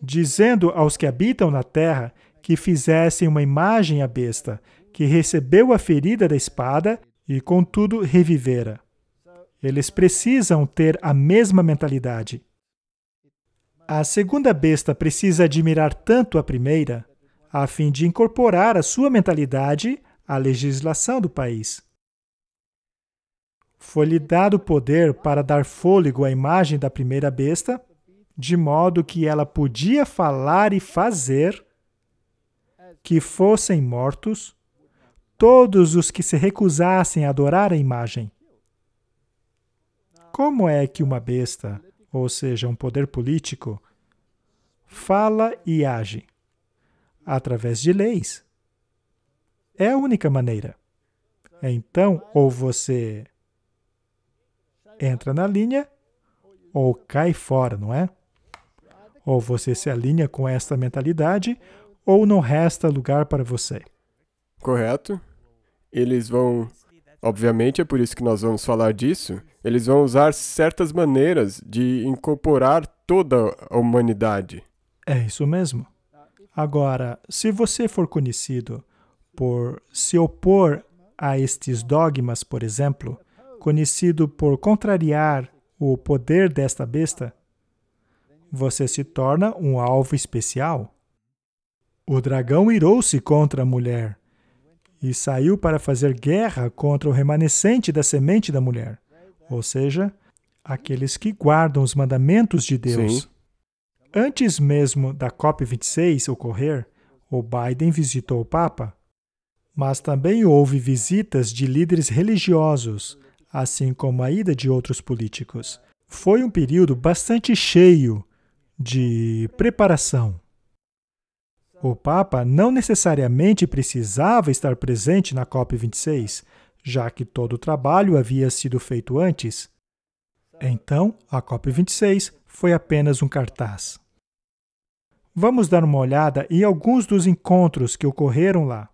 dizendo aos que habitam na terra que fizessem uma imagem à besta, que recebeu a ferida da espada e, contudo, revivera. Eles precisam ter a mesma mentalidade. A segunda besta precisa admirar tanto a primeira, a fim de incorporar a sua mentalidade à legislação do país. Foi-lhe dado poder para dar fôlego à imagem da primeira besta, de modo que ela podia falar e fazer que fossem mortos todos os que se recusassem a adorar a imagem. Como é que uma besta, ou seja, um poder político, fala e age? Através de leis. É a única maneira. Então, ou você entra na linha, ou cai fora, não é? Ou você se alinha com esta mentalidade, ou não resta lugar para você. Correto. Eles vão, obviamente é por isso que nós vamos falar disso, eles vão usar certas maneiras de incorporar toda a humanidade. É isso mesmo. Agora, se você for conhecido por se opor a estes dogmas, por exemplo, conhecido por contrariar o poder desta besta, você se torna um alvo especial. O dragão irou-se contra a mulher e saiu para fazer guerra contra o remanescente da semente da mulher, ou seja, aqueles que guardam os mandamentos de Deus. Sim. Antes mesmo da COP26 ocorrer, o Biden visitou o Papa, mas também houve visitas de líderes religiosos, assim como a ida de outros políticos. Foi um período bastante cheio de preparação. O Papa não necessariamente precisava estar presente na COP26, já que todo o trabalho havia sido feito antes. Então, a COP26 foi apenas um cartaz. Vamos dar uma olhada em alguns dos encontros que ocorreram lá.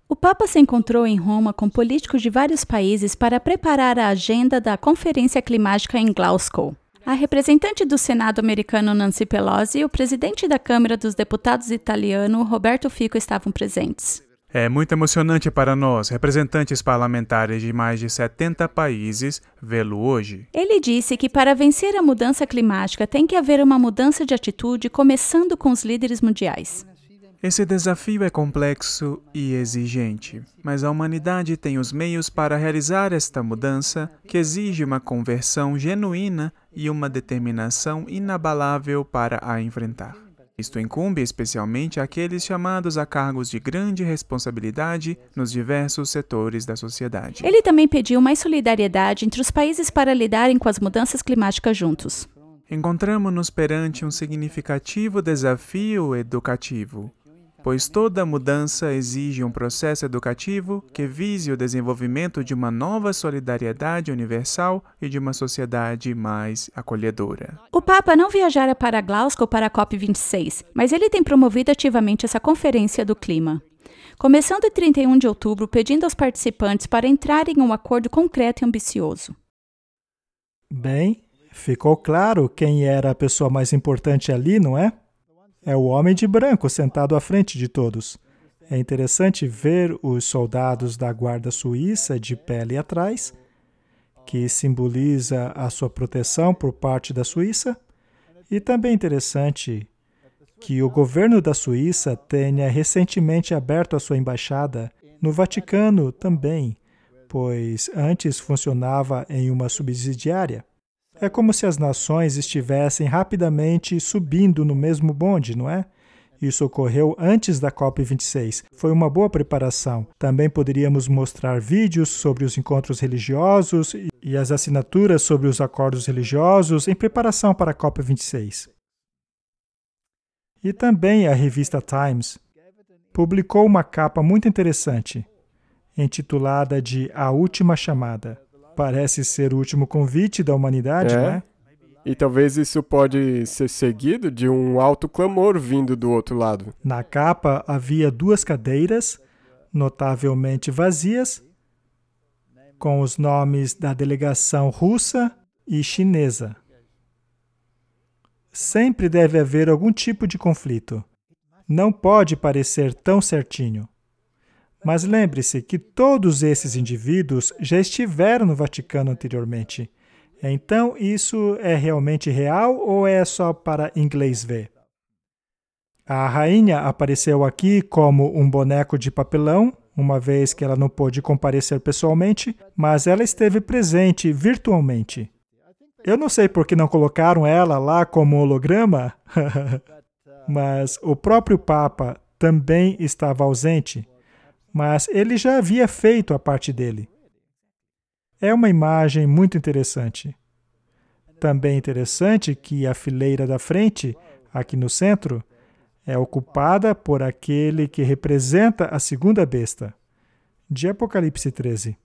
O Papa se encontrou em Roma com políticos de vários países para preparar a agenda da Conferência Climática em Glasgow. A representante do Senado americano Nancy Pelosi e o presidente da Câmara dos Deputados italiano Roberto Fico estavam presentes. É muito emocionante para nós, representantes parlamentares de mais de 70 países, vê-lo hoje. Ele disse que para vencer a mudança climática tem que haver uma mudança de atitude, começando com os líderes mundiais. Esse desafio é complexo e exigente, mas a humanidade tem os meios para realizar esta mudança, que exige uma conversão genuína e uma determinação inabalável para a enfrentar. Isto incumbe especialmente àqueles chamados a cargos de grande responsabilidade nos diversos setores da sociedade. Ele também pediu mais solidariedade entre os países para lidarem com as mudanças climáticas juntos. Encontramos-nos perante um significativo desafio educativo, pois toda mudança exige um processo educativo que vise o desenvolvimento de uma nova solidariedade universal e de uma sociedade mais acolhedora. O Papa não viajara para Glasgow para a COP26, mas ele tem promovido ativamente essa conferência do clima. Começando em 31 de outubro, pedindo aos participantes para entrarem em um acordo concreto e ambicioso. Bem, ficou claro quem era a pessoa mais importante ali, não é? É o homem de branco sentado à frente de todos. É interessante ver os soldados da guarda suíça de pele atrás, que simboliza a sua proteção por parte da Suíça, e também interessante que o governo da Suíça tenha recentemente aberto a sua embaixada no Vaticano também, pois antes funcionava em uma subsidiária. É como se as nações estivessem rapidamente subindo no mesmo bonde, não é? Isso ocorreu antes da COP26. Foi uma boa preparação. Também poderíamos mostrar vídeos sobre os encontros religiosos e as assinaturas sobre os acordos religiosos em preparação para a COP26. E também a revista Times publicou uma capa muito interessante, intitulada de A Última Chamada. Parece ser o último convite da humanidade, não é? E talvez isso pode ser seguido de um alto clamor vindo do outro lado. Na capa havia 2 cadeiras, notavelmente vazias, com os nomes da delegação russa e chinesa. Sempre deve haver algum tipo de conflito. Não pode parecer tão certinho. Mas lembre-se que todos esses indivíduos já estiveram no Vaticano anteriormente. Então, isso é realmente real ou é só para inglês ver? A rainha apareceu aqui como um boneco de papelão, uma vez que ela não pôde comparecer pessoalmente, mas ela esteve presente virtualmente. Eu não sei por que não colocaram ela lá como holograma, mas o próprio Papa também estava ausente. Mas ele já havia feito a parte dele. É uma imagem muito interessante. Também interessante que a fileira da frente, aqui no centro, é ocupada por aquele que representa a segunda besta, de Apocalipse 13.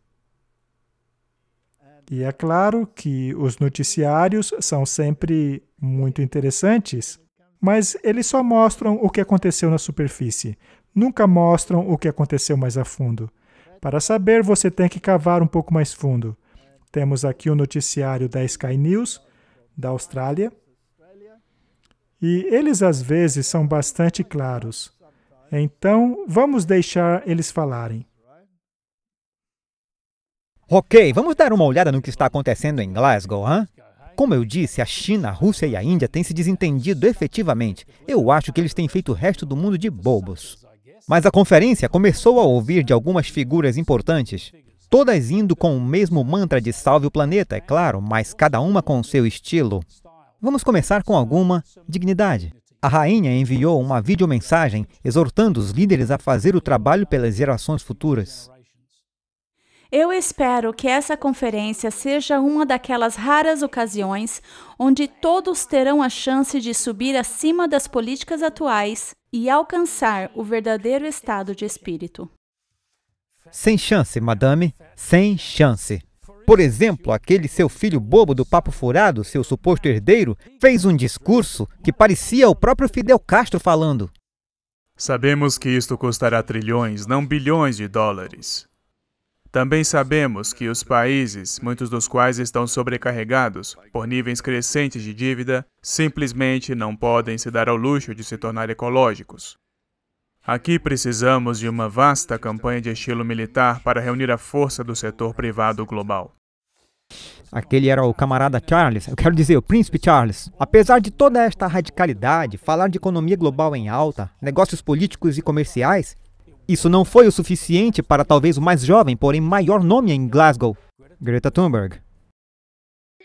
E é claro que os noticiários são sempre muito interessantes, mas eles só mostram o que aconteceu na superfície. Nunca mostram o que aconteceu mais a fundo. Para saber, você tem que cavar um pouco mais fundo. Temos aqui o noticiário da Sky News, da Austrália. E eles às vezes são bastante claros. Então, vamos deixar eles falarem. Ok, vamos dar uma olhada no que está acontecendo em Glasgow, hein? Como eu disse, a China, a Rússia e a Índia têm se desentendido efetivamente. Eu acho que eles têm feito o resto do mundo de bobos. Mas a conferência começou a ouvir de algumas figuras importantes, todas indo com o mesmo mantra de salve o planeta, é claro, mas cada uma com o seu estilo. Vamos começar com alguma dignidade. A rainha enviou uma videomensagem exortando os líderes a fazer o trabalho pelas gerações futuras. Eu espero que essa conferência seja uma daquelas raras ocasiões onde todos terão a chance de subir acima das políticas atuais e alcançar o verdadeiro estado de espírito. Sem chance, madame, sem chance. Por exemplo, aquele seu filho bobo do papo furado, seu suposto herdeiro, fez um discurso que parecia o próprio Fidel Castro falando. Sabemos que isto custará trilhões, não bilhões de dólares. Também sabemos que os países, muitos dos quais estão sobrecarregados por níveis crescentes de dívida, simplesmente não podem se dar ao luxo de se tornar ecológicos. Aqui precisamos de uma vasta campanha de estilo militar para reunir a força do setor privado global. Aquele era o camarada Charles, eu quero dizer, o príncipe Charles. Apesar de toda esta radicalidade, falar de economia global em alta, negócios políticos e comerciais, isso não foi o suficiente para talvez o mais jovem, porém maior nome em Glasgow, Greta Thunberg.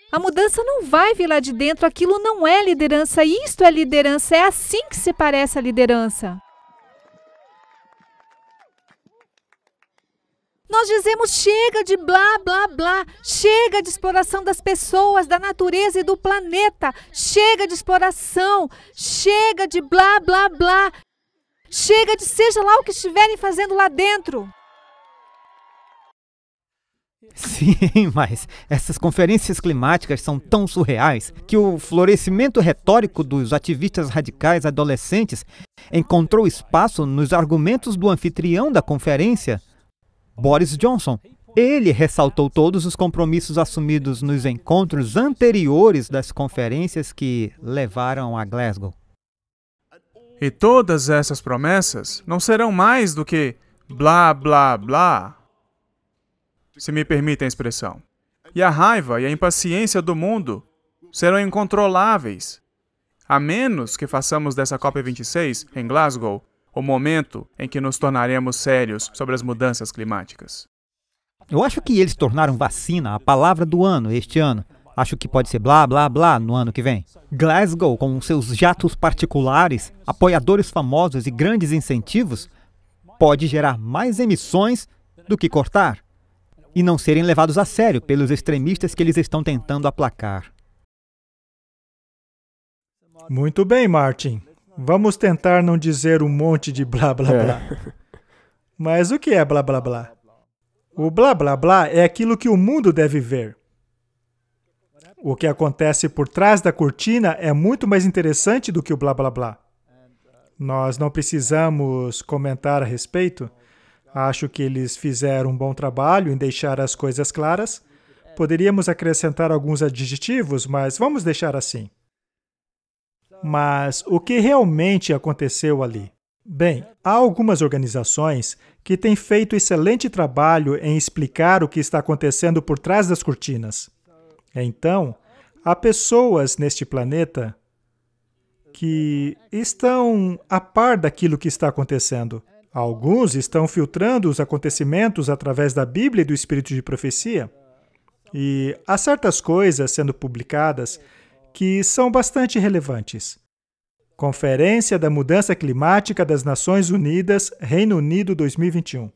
A mudança não vai vir lá de dentro, aquilo não é liderança, isto é liderança, é assim que se parece a liderança. Nós dizemos chega de blá, blá, blá, chega de exploração das pessoas, da natureza e do planeta, chega de exploração, chega de blá, blá, blá. Chega de seja lá o que estiverem fazendo lá dentro. Sim, mas essas conferências climáticas são tão surreais que o florescimento retórico dos ativistas radicais adolescentes encontrou espaço nos argumentos do anfitrião da conferência, Boris Johnson. Ele ressaltou todos os compromissos assumidos nos encontros anteriores das conferências que levaram a Glasgow. E todas essas promessas não serão mais do que blá, blá, blá, se me permitem a expressão. E a raiva e a impaciência do mundo serão incontroláveis, a menos que façamos dessa COP26, em Glasgow, o momento em que nos tornaremos sérios sobre as mudanças climáticas. Eu acho que eles tornaram vacina a palavra do ano este ano. Acho que pode ser blá, blá, blá no ano que vem. Glasgow, com seus jatos particulares, apoiadores famosos e grandes incentivos, pode gerar mais emissões do que cortar e não serem levados a sério pelos extremistas que eles estão tentando aplacar. Muito bem, Martin. Vamos tentar não dizer um monte de blá, blá, blá. Mas o que é blá, blá, blá? O blá, blá, blá é aquilo que o mundo deve ver. O que acontece por trás da cortina é muito mais interessante do que o blá, blá, blá. Nós não precisamos comentar a respeito. Acho que eles fizeram um bom trabalho em deixar as coisas claras. Poderíamos acrescentar alguns adjetivos, mas vamos deixar assim. Mas o que realmente aconteceu ali? Bem, há algumas organizações que têm feito excelente trabalho em explicar o que está acontecendo por trás das cortinas. Então, há pessoas neste planeta que estão a par daquilo que está acontecendo. Alguns estão filtrando os acontecimentos através da Bíblia e do Espírito de Profecia. E há certas coisas sendo publicadas que são bastante relevantes. Conferência da Mudança Climática das Nações Unidas, Reino Unido 2021.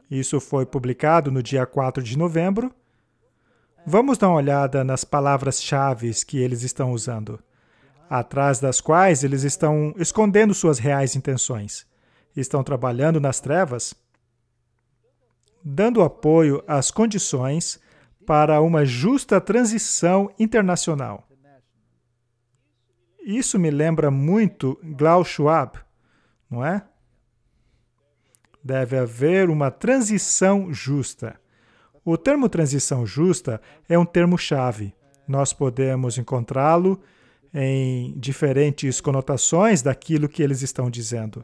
Isso foi publicado no dia 4 de novembro. Vamos dar uma olhada nas palavras-chave que eles estão usando, atrás das quais eles estão escondendo suas reais intenções. Estão trabalhando nas trevas, dando apoio às condições para uma justa transição internacional. Isso me lembra muito Klaus Schwab, não é? Deve haver uma transição justa. O termo transição justa é um termo-chave. Nós podemos encontrá-lo em diferentes conotações daquilo que eles estão dizendo.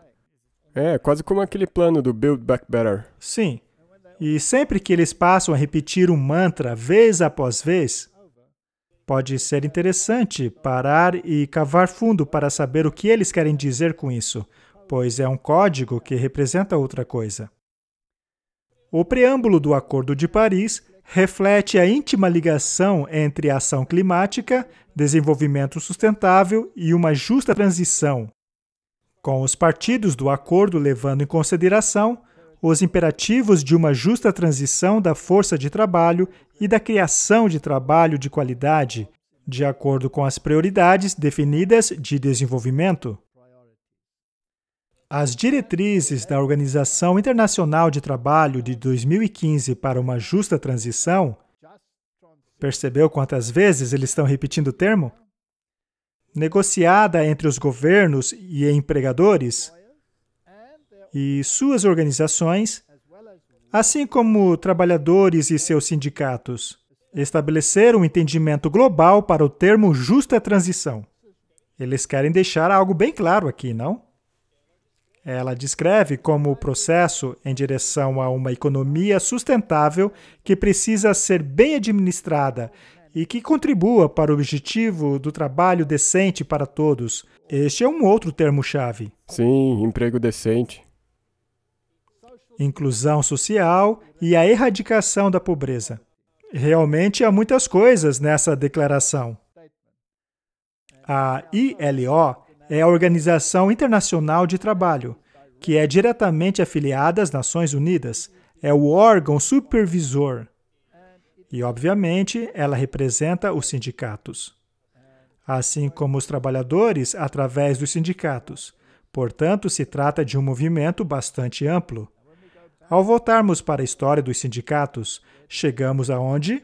É, quase como aquele plano do Build Back Better. Sim. E sempre que eles passam a repetir um mantra vez após vez, pode ser interessante parar e cavar fundo para saber o que eles querem dizer com isso, pois é um código que representa outra coisa. O preâmbulo do Acordo de Paris reflete a íntima ligação entre a ação climática, desenvolvimento sustentável e uma justa transição, com os partidos do acordo levando em consideração os imperativos de uma justa transição da força de trabalho e da criação de trabalho de qualidade, de acordo com as prioridades definidas de desenvolvimento. As diretrizes da Organização Internacional de Trabalho de 2015 para uma justa transição, percebeu quantas vezes eles estão repetindo o termo? Negociada entre os governos e empregadores e suas organizações, assim como trabalhadores e seus sindicatos, estabeleceram um entendimento global para o termo justa transição. Eles querem deixar algo bem claro aqui, não? Ela descreve como o processo em direção a uma economia sustentável que precisa ser bem administrada e que contribua para o objetivo do trabalho decente para todos. Este é um outro termo-chave. Sim, emprego decente. Inclusão social e a erradicação da pobreza. Realmente há muitas coisas nessa declaração. A ILO é a Organização Internacional de Trabalho, que é diretamente afiliada às Nações Unidas. É o órgão supervisor. E, obviamente, ela representa os sindicatos, assim como os trabalhadores através dos sindicatos. Portanto, se trata de um movimento bastante amplo. Ao voltarmos para a história dos sindicatos, chegamos aonde?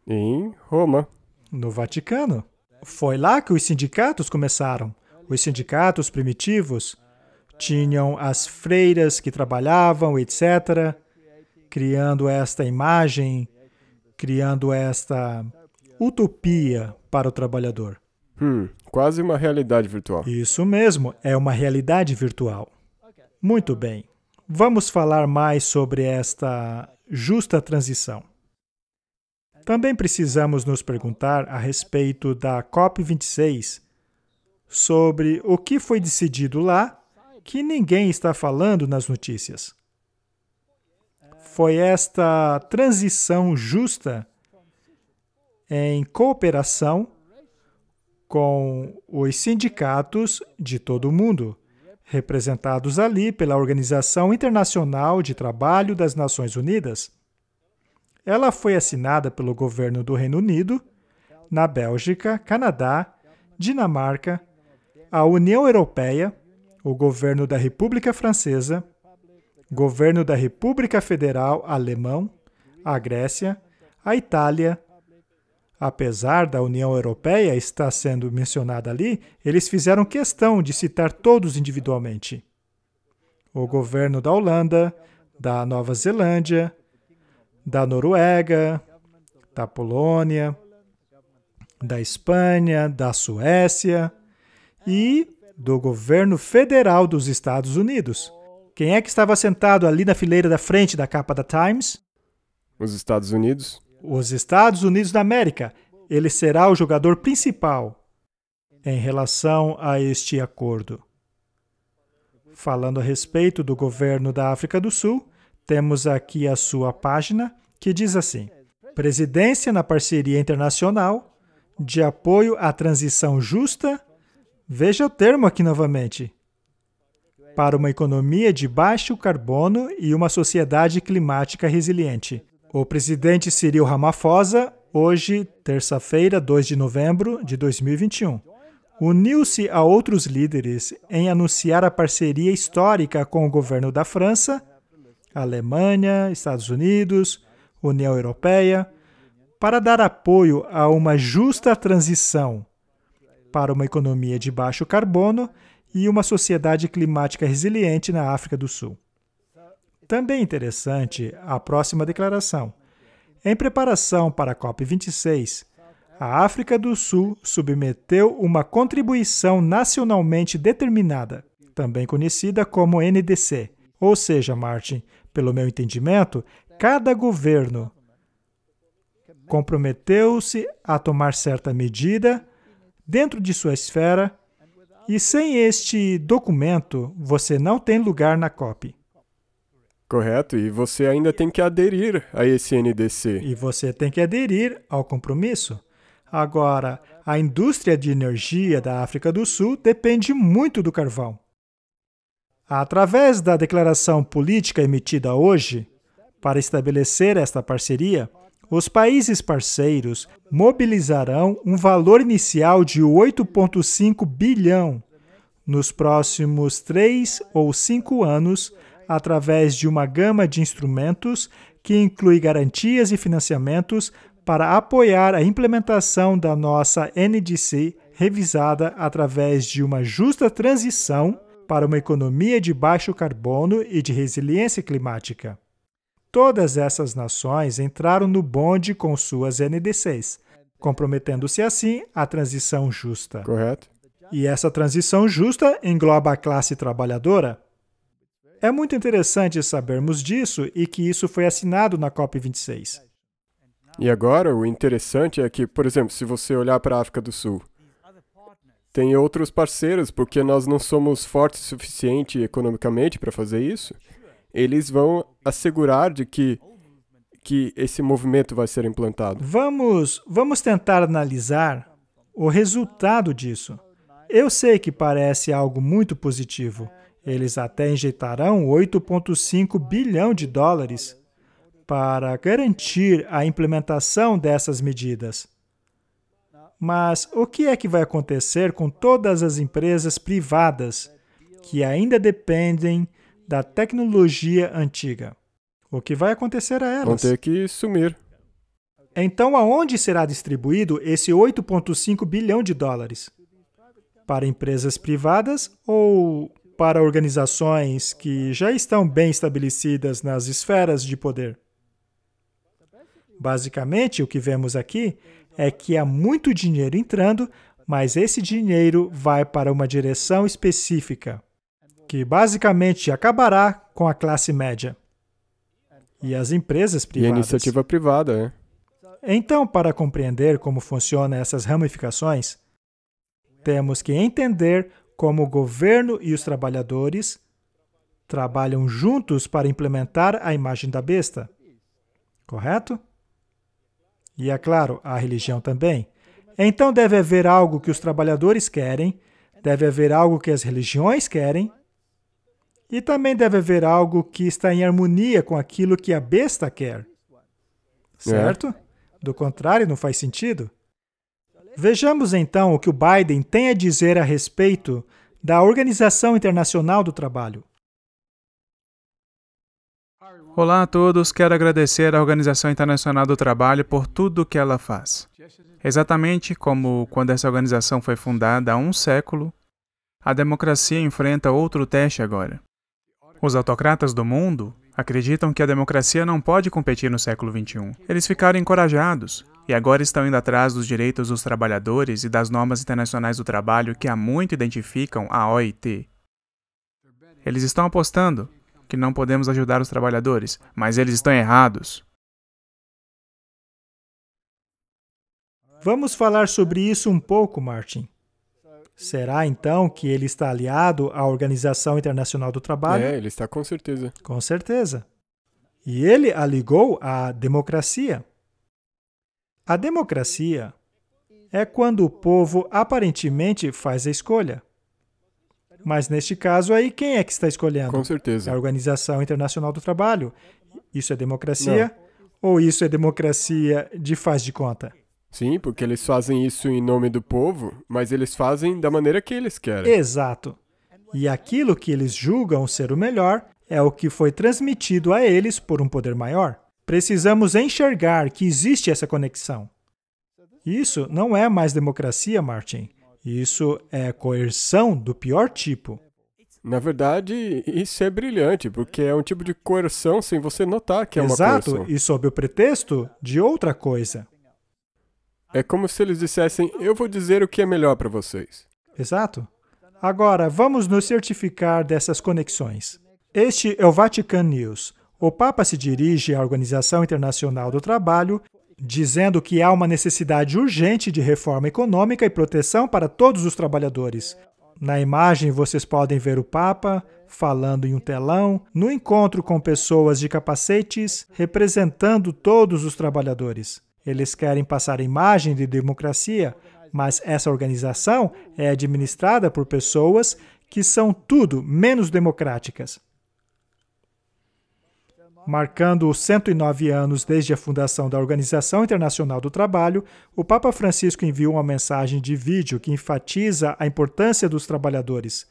Em Roma. No Vaticano. Foi lá que os sindicatos começaram. Os sindicatos primitivos tinham as freiras que trabalhavam, etc., criando esta imagem, criando esta utopia para o trabalhador. Quase uma realidade virtual. Isso mesmo, é uma realidade virtual. Muito bem. Vamos falar mais sobre esta justa transição. Também precisamos nos perguntar a respeito da COP26, sobre o que foi decidido lá que ninguém está falando nas notícias. Foi esta transição justa em cooperação com os sindicatos de todo o mundo, representados ali pela Organização Internacional de Trabalho das Nações Unidas. Ela foi assinada pelo governo do Reino Unido, na Bélgica, Canadá, Dinamarca, a União Europeia, o governo da República Francesa, governo da República Federal Alemão, a Grécia, a Itália. Apesar da União Europeia estar sendo mencionada ali, eles fizeram questão de citar todos individualmente. O governo da Holanda, da Nova Zelândia, da Noruega, da Polônia, da Espanha, da Suécia e do governo federal dos Estados Unidos. Quem é que estava sentado ali na fileira da frente da capa da Times? Os Estados Unidos. Os Estados Unidos da América. Ele será o jogador principal em relação a este acordo. Falando a respeito do governo da África do Sul, temos aqui a sua página, que diz assim: Presidência na Parceria Internacional de Apoio à Transição Justa, veja o termo aqui novamente, para uma economia de baixo carbono e uma sociedade climática resiliente. O presidente Cyril Ramaphosa, hoje, terça-feira, 2 de novembro de 2021, uniu-se a outros líderes em anunciar a parceria histórica com o governo da França, Alemanha, Estados Unidos, União Europeia, para dar apoio a uma justa transição para uma economia de baixo carbono e uma sociedade climática resiliente na África do Sul. Também interessante a próxima declaração. Em preparação para a COP26, a África do Sul submeteu uma contribuição nacionalmente determinada, também conhecida como NDC. Ou seja, Martin, pelo meu entendimento, cada governo comprometeu-se a tomar certa medida dentro de sua esfera, e sem este documento, você não tem lugar na COP. Correto, e você ainda tem que aderir a esse NDC. E você tem que aderir ao compromisso. Agora, a indústria de energia da África do Sul depende muito do carvão. Através da declaração política emitida hoje, para estabelecer esta parceria, os países parceiros mobilizarão um valor inicial de 8,5 bilhão nos próximos 3 ou 5 anos, através de uma gama de instrumentos que inclui garantias e financiamentos para apoiar a implementação da nossa NDC revisada através de uma justa transição para uma economia de baixo carbono e de resiliência climática. Todas essas nações entraram no bonde com suas NDCs, comprometendo-se assim à transição justa. Correto. E essa transição justa engloba a classe trabalhadora. É muito interessante sabermos disso e que isso foi assinado na COP26. E agora, o interessante é que, por exemplo, se você olhar para a África do Sul, tem outros parceiros, porque nós não somos fortes o suficiente economicamente para fazer isso. Eles vão assegurar de que esse movimento vai ser implantado. Vamos tentar analisar o resultado disso. Eu sei que parece algo muito positivo. Eles até injetarão 8,5 bilhão de dólares para garantir a implementação dessas medidas. Mas o que é que vai acontecer com todas as empresas privadas que ainda dependem da tecnologia antiga? O que vai acontecer a elas? Vão ter que sumir. Então, aonde será distribuído esse 8,5 bilhão de dólares? Para empresas privadas ou para organizações que já estão bem estabelecidas nas esferas de poder? Basicamente, o que vemos aqui é que há muito dinheiro entrando, mas esse dinheiro vai para uma direção específica, que basicamente acabará com a classe média e as empresas E a privadas. iniciativa privada, Então, para compreender como funcionam essas ramificações, temos que entender como o governo e os trabalhadores trabalham juntos para implementar a imagem da besta. Correto? E, é claro, a religião também. Então, deve haver algo que os trabalhadores querem, deve haver algo que as religiões querem, e também deve haver algo que está em harmonia com aquilo que a besta quer. Certo? Do contrário, não faz sentido. Vejamos então o que o Biden tem a dizer a respeito da Organização Internacional do Trabalho. Olá a todos, quero agradecer à Organização Internacional do Trabalho por tudo o que ela faz. Exatamente como quando essa organização foi fundada há um século, a democracia enfrenta outro teste agora. Os autocratas do mundo acreditam que a democracia não pode competir no século XXI. Eles ficaram encorajados e agora estão indo atrás dos direitos dos trabalhadores e das normas internacionais do trabalho que há muito identificam a OIT. Eles estão apostando que não podemos ajudar os trabalhadores, mas eles estão errados. Vamos falar sobre isso um pouco, Martin. Será, então, que ele está aliado à Organização Internacional do Trabalho? Ele está com certeza. Com certeza. E ele a ligou à democracia. A democracia é quando o povo aparentemente faz a escolha. Mas, neste caso aí, quem é que está escolhendo? Com certeza. É a Organização Internacional do Trabalho. Isso é democracia? Não. Ou isso é democracia de faz de conta? Sim, porque eles fazem isso em nome do povo, mas eles fazem da maneira que eles querem. Exato. E aquilo que eles julgam ser o melhor é o que foi transmitido a eles por um poder maior. Precisamos enxergar que existe essa conexão. Isso não é mais democracia, Martin. Isso é coerção do pior tipo. Na verdade, isso é brilhante, porque é um tipo de coerção sem você notar que é uma coerção. Exato, e sob o pretexto de outra coisa. É como se eles dissessem, eu vou dizer o que é melhor para vocês. Exato. Agora, vamos nos certificar dessas conexões. Este é o Vatican News. O Papa se dirige à Organização Internacional do Trabalho, dizendo que há uma necessidade urgente de reforma econômica e proteção para todos os trabalhadores. Na imagem, vocês podem ver o Papa falando em um telão, no encontro com pessoas de capacetes, representando todos os trabalhadores. Eles querem passar a imagem de democracia, mas essa organização é administrada por pessoas que são tudo menos democráticas. Marcando os 109 anos desde a fundação da Organização Internacional do Trabalho, o Papa Francisco enviou uma mensagem de vídeo que enfatiza a importância dos trabalhadores.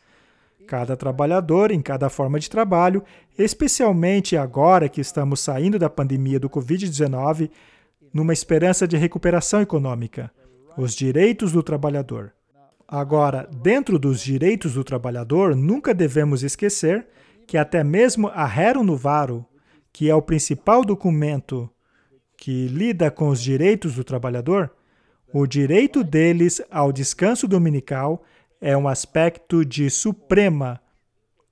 Cada trabalhador, em cada forma de trabalho, especialmente agora que estamos saindo da pandemia do Covid-19, numa esperança de recuperação econômica. Os direitos do trabalhador. Agora, dentro dos direitos do trabalhador, nunca devemos esquecer que até mesmo a Rerum Novarum, que é o principal documento que lida com os direitos do trabalhador, o direito deles ao descanso dominical é um aspecto de suprema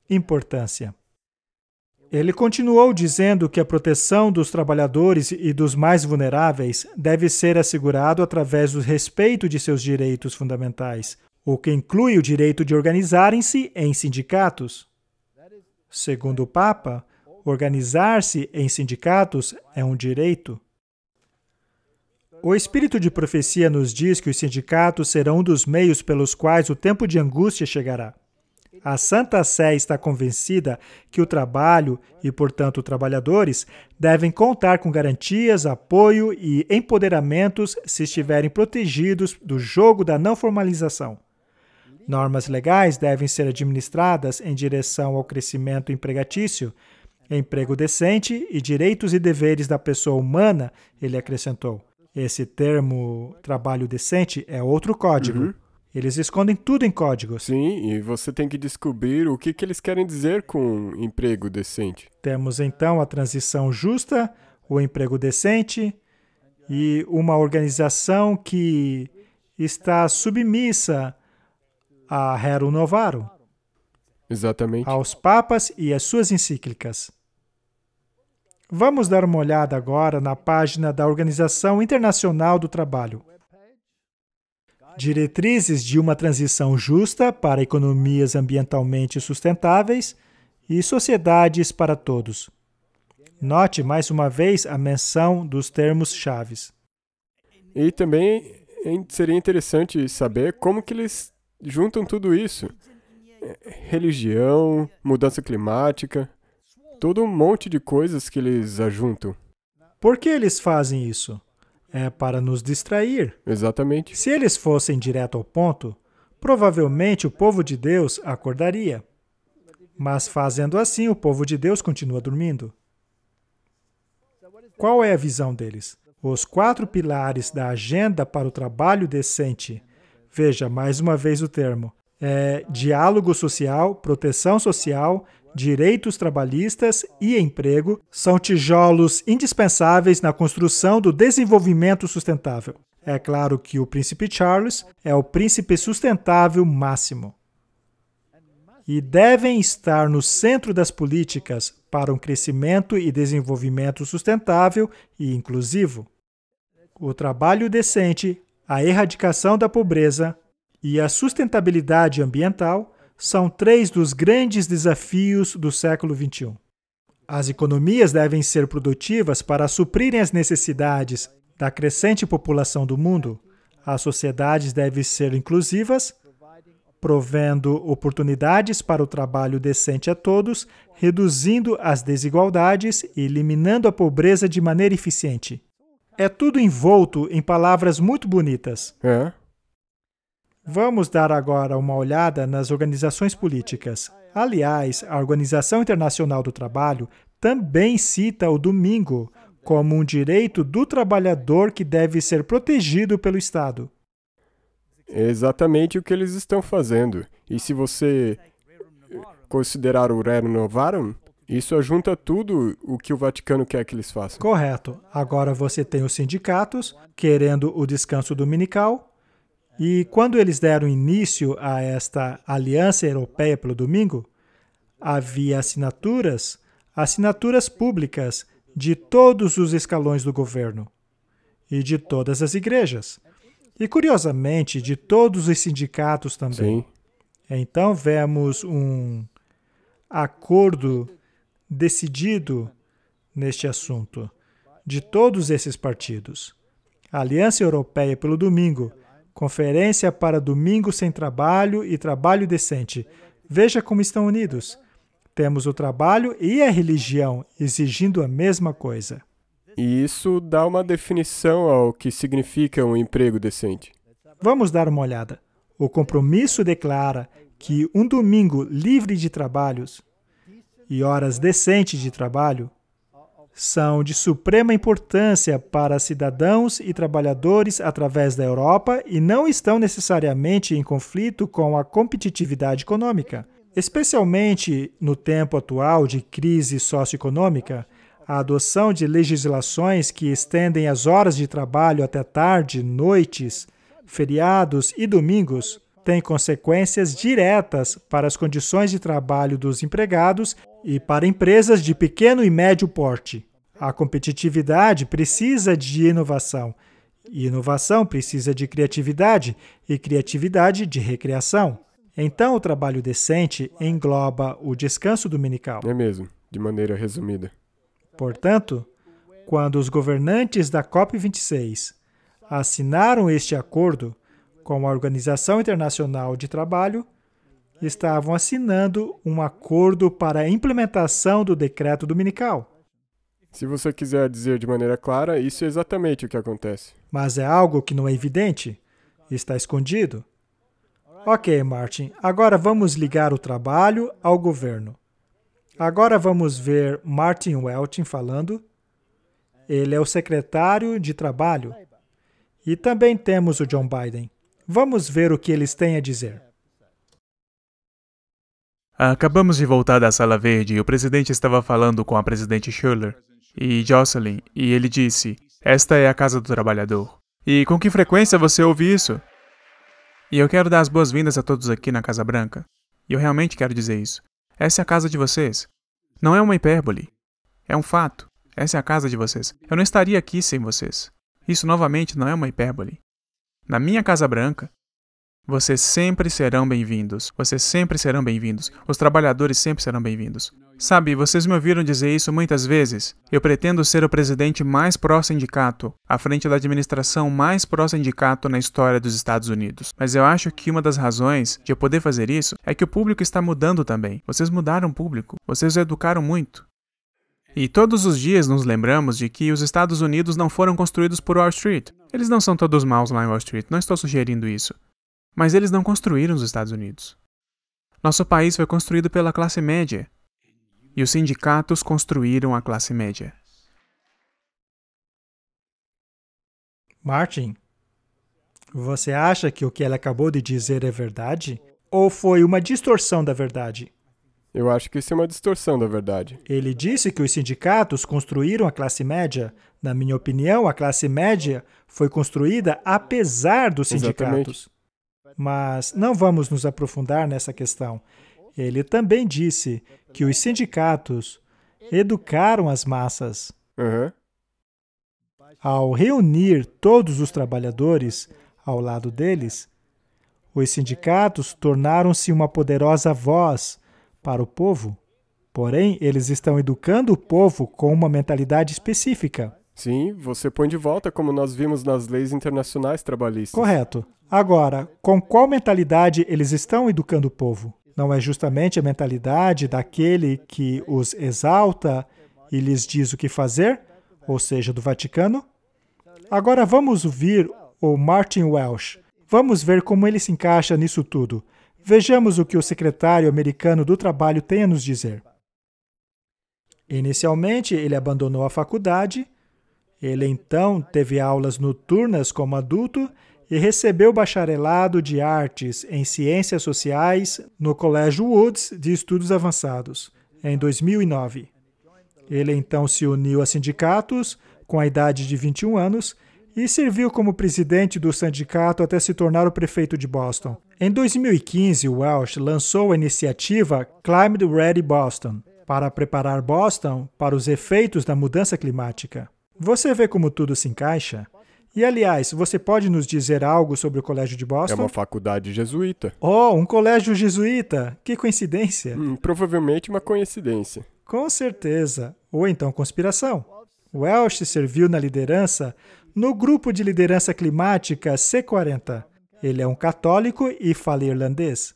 importância. Ele continuou dizendo que a proteção dos trabalhadores e dos mais vulneráveis deve ser assegurado através do respeito de seus direitos fundamentais, o que inclui o direito de organizarem-se em sindicatos. Segundo o Papa, organizar-se em sindicatos é um direito. O Espírito de Profecia nos diz que os sindicatos serão um dos meios pelos quais o tempo de angústia chegará. A Santa Sé está convencida que o trabalho e, portanto, trabalhadores devem contar com garantias, apoio e empoderamentos se estiverem protegidos do jogo da não formalização. Normas legais devem ser administradas em direção ao crescimento empregatício, emprego decente e direitos e deveres da pessoa humana, ele acrescentou. Esse termo, trabalho decente, é outro código. Uhum. Eles escondem tudo em códigos. Sim, e você tem que descobrir o que eles querem dizer com emprego decente. Temos, então, a transição justa, o emprego decente e uma organização que está submissa à Rerum Novarum, Exatamente. aos papas e às suas encíclicas. Vamos dar uma olhada agora na página da Organização Internacional do Trabalho. Diretrizes de uma transição justa para economias ambientalmente sustentáveis e sociedades para todos. Note mais uma vez a menção dos termos-chaves. E também seria interessante saber como que eles juntam tudo isso. Religião, mudança climática, todo um monte de coisas que eles ajuntam. Por que eles fazem isso? É para nos distrair. Exatamente. Se eles fossem direto ao ponto, provavelmente o povo de Deus acordaria. Mas fazendo assim, o povo de Deus continua dormindo. Qual é a visão deles? Os 4 pilares da agenda para o trabalho decente. Veja, mais uma vez o termo. Diálogo social, proteção social, direitos trabalhistas e emprego são tijolos indispensáveis na construção do desenvolvimento sustentável. É claro que o Príncipe Charles é o príncipe sustentável máximo. E devem estar no centro das políticas para um crescimento e desenvolvimento sustentável e inclusivo. O trabalho decente, a erradicação da pobreza e a sustentabilidade ambiental são 3 dos grandes desafios do século XXI. As economias devem ser produtivas para suprirem as necessidades da crescente população do mundo. As sociedades devem ser inclusivas, provendo oportunidades para o trabalho decente a todos, reduzindo as desigualdades e eliminando a pobreza de maneira eficiente. É tudo envolto em palavras muito bonitas. Vamos dar agora uma olhada nas organizações políticas. Aliás, a Organização Internacional do Trabalho também cita o domingo como um direito do trabalhador que deve ser protegido pelo Estado. É exatamente o que eles estão fazendo. E se você considerar o Rerum Novarum, Isso ajunta tudo o que o Vaticano quer que eles façam. Correto. Agora você tem os sindicatos querendo o descanso dominical. E quando eles deram início a esta Aliança Europeia pelo domingo, havia assinaturas públicas de todos os escalões do governo e de todas as igrejas. E, curiosamente, de todos os sindicatos também. Sim. Então, vemos um acordo decidido neste assunto de todos esses partidos. Aliança Europeia pelo domingo, Conferência para Domingo Sem Trabalho e Trabalho Decente. Veja como estão unidos. Temos o trabalho e a religião exigindo a mesma coisa. E isso dá uma definição ao que significa um emprego decente. Vamos dar uma olhada. O compromisso declara que um domingo livre de trabalhos e horas decentes de trabalho são de suprema importância para cidadãos e trabalhadores através da Europa e não estão necessariamente em conflito com a competitividade econômica. Especialmente no tempo atual de crise socioeconômica, a adoção de legislações que estendem as horas de trabalho até tarde, noites, feriados e domingos tem consequências diretas para as condições de trabalho dos empregados e para empresas de pequeno e médio porte. A competitividade precisa de inovação, e inovação precisa de criatividade, e criatividade de recreação. Então, o trabalho decente engloba o descanso dominical. É mesmo, de maneira resumida. Portanto, quando os governantes da COP26 assinaram este acordo com a Organização Internacional de Trabalho, estavam assinando um acordo para a implementação do decreto dominical. Se você quiser dizer de maneira clara, isso é exatamente o que acontece. Mas é algo que não é evidente? Está escondido? Ok, Martin, agora vamos ligar o trabalho ao governo. Agora vamos ver Martin Welch falando. Ele é o secretário de Trabalho. E também temos o John Biden. Vamos ver o que eles têm a dizer. Acabamos de voltar da Sala Verde e o presidente estava falando com a presidente Schuller e Jocelyn, e ele disse, esta é a casa do trabalhador. E com que frequência você ouve isso? E eu quero dar as boas-vindas a todos aqui na Casa Branca. E eu realmente quero dizer isso. Essa é a casa de vocês. Não é uma hipérbole. É um fato. Essa é a casa de vocês. Eu não estaria aqui sem vocês. Isso, novamente, não é uma hipérbole. Na minha Casa Branca, vocês sempre serão bem-vindos. Vocês sempre serão bem-vindos. Os trabalhadores sempre serão bem-vindos. Sabe, vocês me ouviram dizer isso muitas vezes. Eu pretendo ser o presidente mais pró-sindicato, à frente da administração mais pró-sindicato na história dos Estados Unidos. Mas eu acho que uma das razões de eu poder fazer isso é que o público está mudando também. Vocês mudaram o público. Vocês o educaram muito. E todos os dias nos lembramos de que os Estados Unidos não foram construídos por Wall Street. Eles não são todos maus lá em Wall Street, não estou sugerindo isso. Mas eles não construíram os Estados Unidos. Nosso país foi construído pela classe média. E os sindicatos construíram a classe média. Martin, você acha que o que ela acabou de dizer é verdade? Ou foi uma distorção da verdade? Eu acho que isso é uma distorção da verdade. Ele disse que os sindicatos construíram a classe média. Na minha opinião, a classe média foi construída apesar dos sindicatos. Exatamente. Mas não vamos nos aprofundar nessa questão. Ele também disse que os sindicatos educaram as massas. Uhum. Ao reunir todos os trabalhadores ao lado deles, os sindicatos tornaram-se uma poderosa voz para o povo. Porém, eles estão educando o povo com uma mentalidade específica. Sim, você põe de volta como nós vimos nas leis internacionais trabalhistas. Correto. Agora, com qual mentalidade eles estão educando o povo? Não é justamente a mentalidade daquele que os exalta e lhes diz o que fazer, ou seja, do Vaticano? Agora vamos ouvir o Martin Welch. Vamos ver como ele se encaixa nisso tudo. Vejamos o que o secretário americano do Trabalho tem a nos dizer. Inicialmente, ele abandonou a faculdade. Ele então teve aulas noturnas como adulto e recebeu bacharelado de artes em ciências sociais no Colégio Woods de Estudos Avançados. em 2009. Ele então se uniu a sindicatos com a idade de 21 anos e serviu como presidente do sindicato até se tornar o prefeito de Boston. Em 2015, Welch lançou a iniciativa Climate Ready Boston para preparar Boston para os efeitos da mudança climática. Você vê como tudo se encaixa? E, aliás, você pode nos dizer algo sobre o Colégio de Boston? É uma faculdade jesuíta. Oh, um colégio jesuíta! Que coincidência! Provavelmente uma coincidência. Com certeza. Ou então conspiração. Welch serviu na liderança no grupo de liderança climática C40. Ele é um católico e fala irlandês.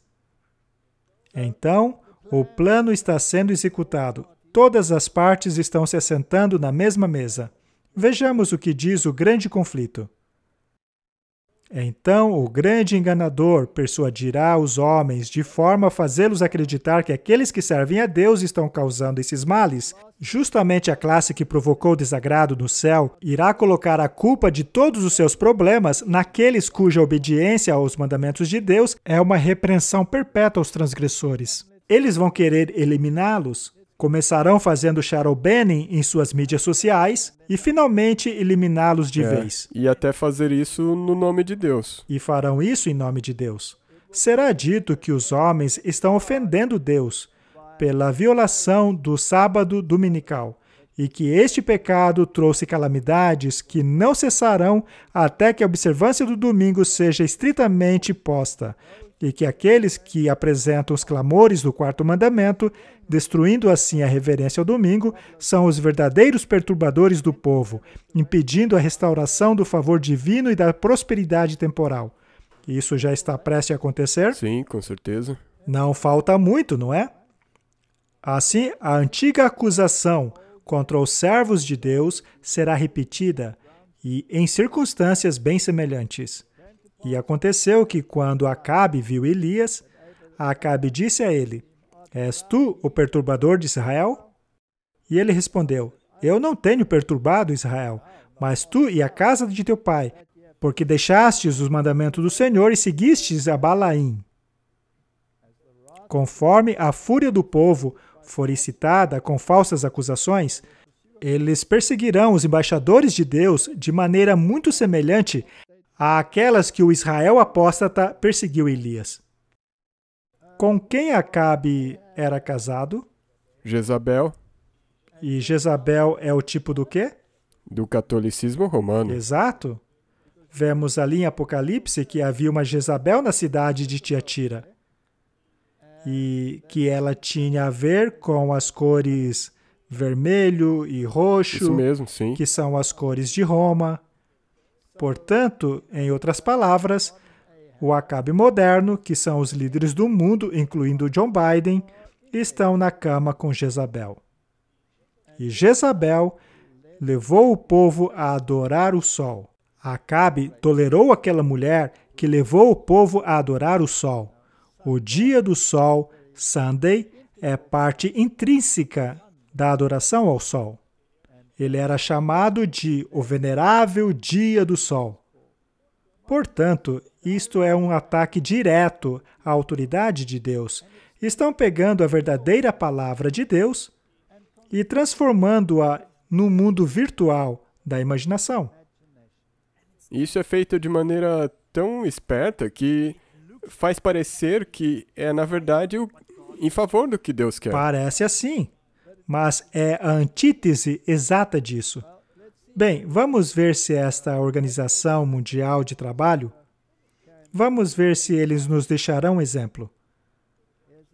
Então, o plano está sendo executado. Todas as partes estão se assentando na mesma mesa. Vejamos o que diz o grande conflito. Então o grande enganador persuadirá os homens de forma a fazê-los acreditar que aqueles que servem a Deus estão causando esses males. Justamente a classe que provocou desagrado no céu irá colocar a culpa de todos os seus problemas naqueles cuja obediência aos mandamentos de Deus é uma repreensão perpétua aos transgressores. Eles vão querer eliminá-los. Começarão fazendo shadow banning em suas mídias sociais e, finalmente, eliminá-los de vez. E até fazer isso no nome de Deus. E farão isso em nome de Deus. Será dito que os homens estão ofendendo Deus pela violação do sábado dominical e que este pecado trouxe calamidades que não cessarão até que a observância do domingo seja estritamente posta, e que aqueles que apresentam os clamores do quarto mandamento, destruindo assim a reverência ao domingo, são os verdadeiros perturbadores do povo, impedindo a restauração do favor divino e da prosperidade temporal. Isso já está prestes a acontecer? Sim, com certeza. Não falta muito, não é? Assim, a antiga acusação contra os servos de Deus será repetida, e em circunstâncias bem semelhantes. E aconteceu que, quando Acabe viu Elias, Acabe disse a ele: És tu o perturbador de Israel? E ele respondeu: Eu não tenho perturbado Israel, mas tu e a casa de teu pai, porque deixastes os mandamentos do Senhor e seguistes a Balaim. Conforme a fúria do povo for excitada com falsas acusações, eles perseguirão os embaixadores de Deus de maneira muito semelhante àquelas que o Israel apóstata perseguiu Elias. Com quem Acabe era casado? Jezabel. E Jezabel é o tipo do quê? Do catolicismo romano. Exato. Vemos ali em Apocalipse que havia uma Jezabel na cidade de Tiatira. E que ela tinha a ver com as cores vermelho e roxo, Isso mesmo, sim. que são as cores de Roma. Portanto, em outras palavras, o Acabe moderno, que são os líderes do mundo, incluindo John Biden, estão na cama com Jezabel. E Jezabel levou o povo a adorar o sol. Acabe tolerou aquela mulher que levou o povo a adorar o sol. O dia do sol, Sunday, é parte intrínseca da adoração ao sol. Ele era chamado de o venerável dia do sol. Portanto, isto é um ataque direto à autoridade de Deus. Estão pegando a verdadeira palavra de Deus e transformando-a no mundo virtual da imaginação. Isso é feito de maneira tão esperta que faz parecer que é, na verdade, em favor do que Deus quer. Parece assim, mas é a antítese exata disso. Bem, vamos ver se esta Organização Mundial de Trabalho, vamos ver se eles nos deixarão um exemplo.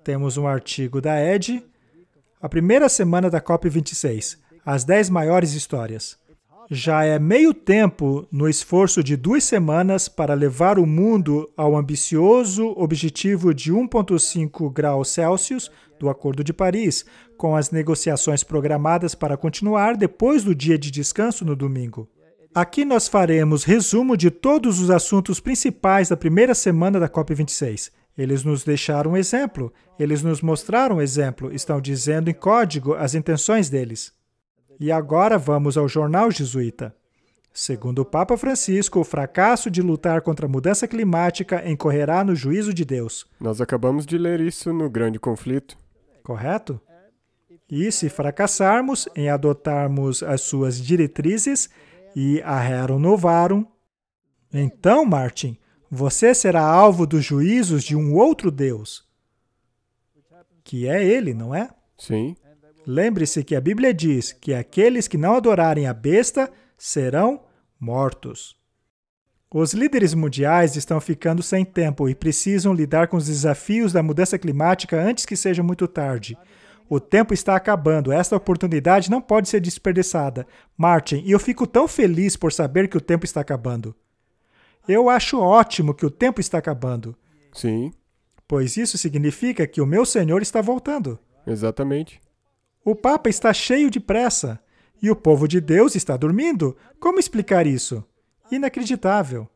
Temos um artigo da ED, a primeira semana da COP26, as 10 maiores histórias. Já é meio tempo no esforço de 2 semanas para levar o mundo ao ambicioso objetivo de 1,5 graus Celsius do Acordo de Paris, com as negociações programadas para continuar depois do dia de descanso no domingo. Aqui nós faremos resumo de todos os assuntos principais da primeira semana da COP26. Eles nos deixaram um exemplo, eles nos mostraram um exemplo, estão dizendo em código as intenções deles. E agora vamos ao jornal jesuíta. Segundo o Papa Francisco, o fracasso de lutar contra a mudança climática incorrerá no juízo de Deus. Nós acabamos de ler isso no Grande Conflito. Correto? E se fracassarmos em adotarmos as suas diretrizes e a renovaram, então, Martin, você será alvo dos juízos de um outro Deus, que é Ele, não é? Sim. Lembre-se que a Bíblia diz que aqueles que não adorarem a besta serão mortos. Os líderes mundiais estão ficando sem tempo e precisam lidar com os desafios da mudança climática antes que seja muito tarde. O tempo está acabando. Esta oportunidade não pode ser desperdiçada. Martin, e eu fico tão feliz por saber que o tempo está acabando. Eu acho ótimo que o tempo está acabando. Sim. Pois isso significa que o meu Senhor está voltando. Exatamente. O Papa está cheio de pressa. E o povo de Deus está dormindo. Como explicar isso? Inacreditável.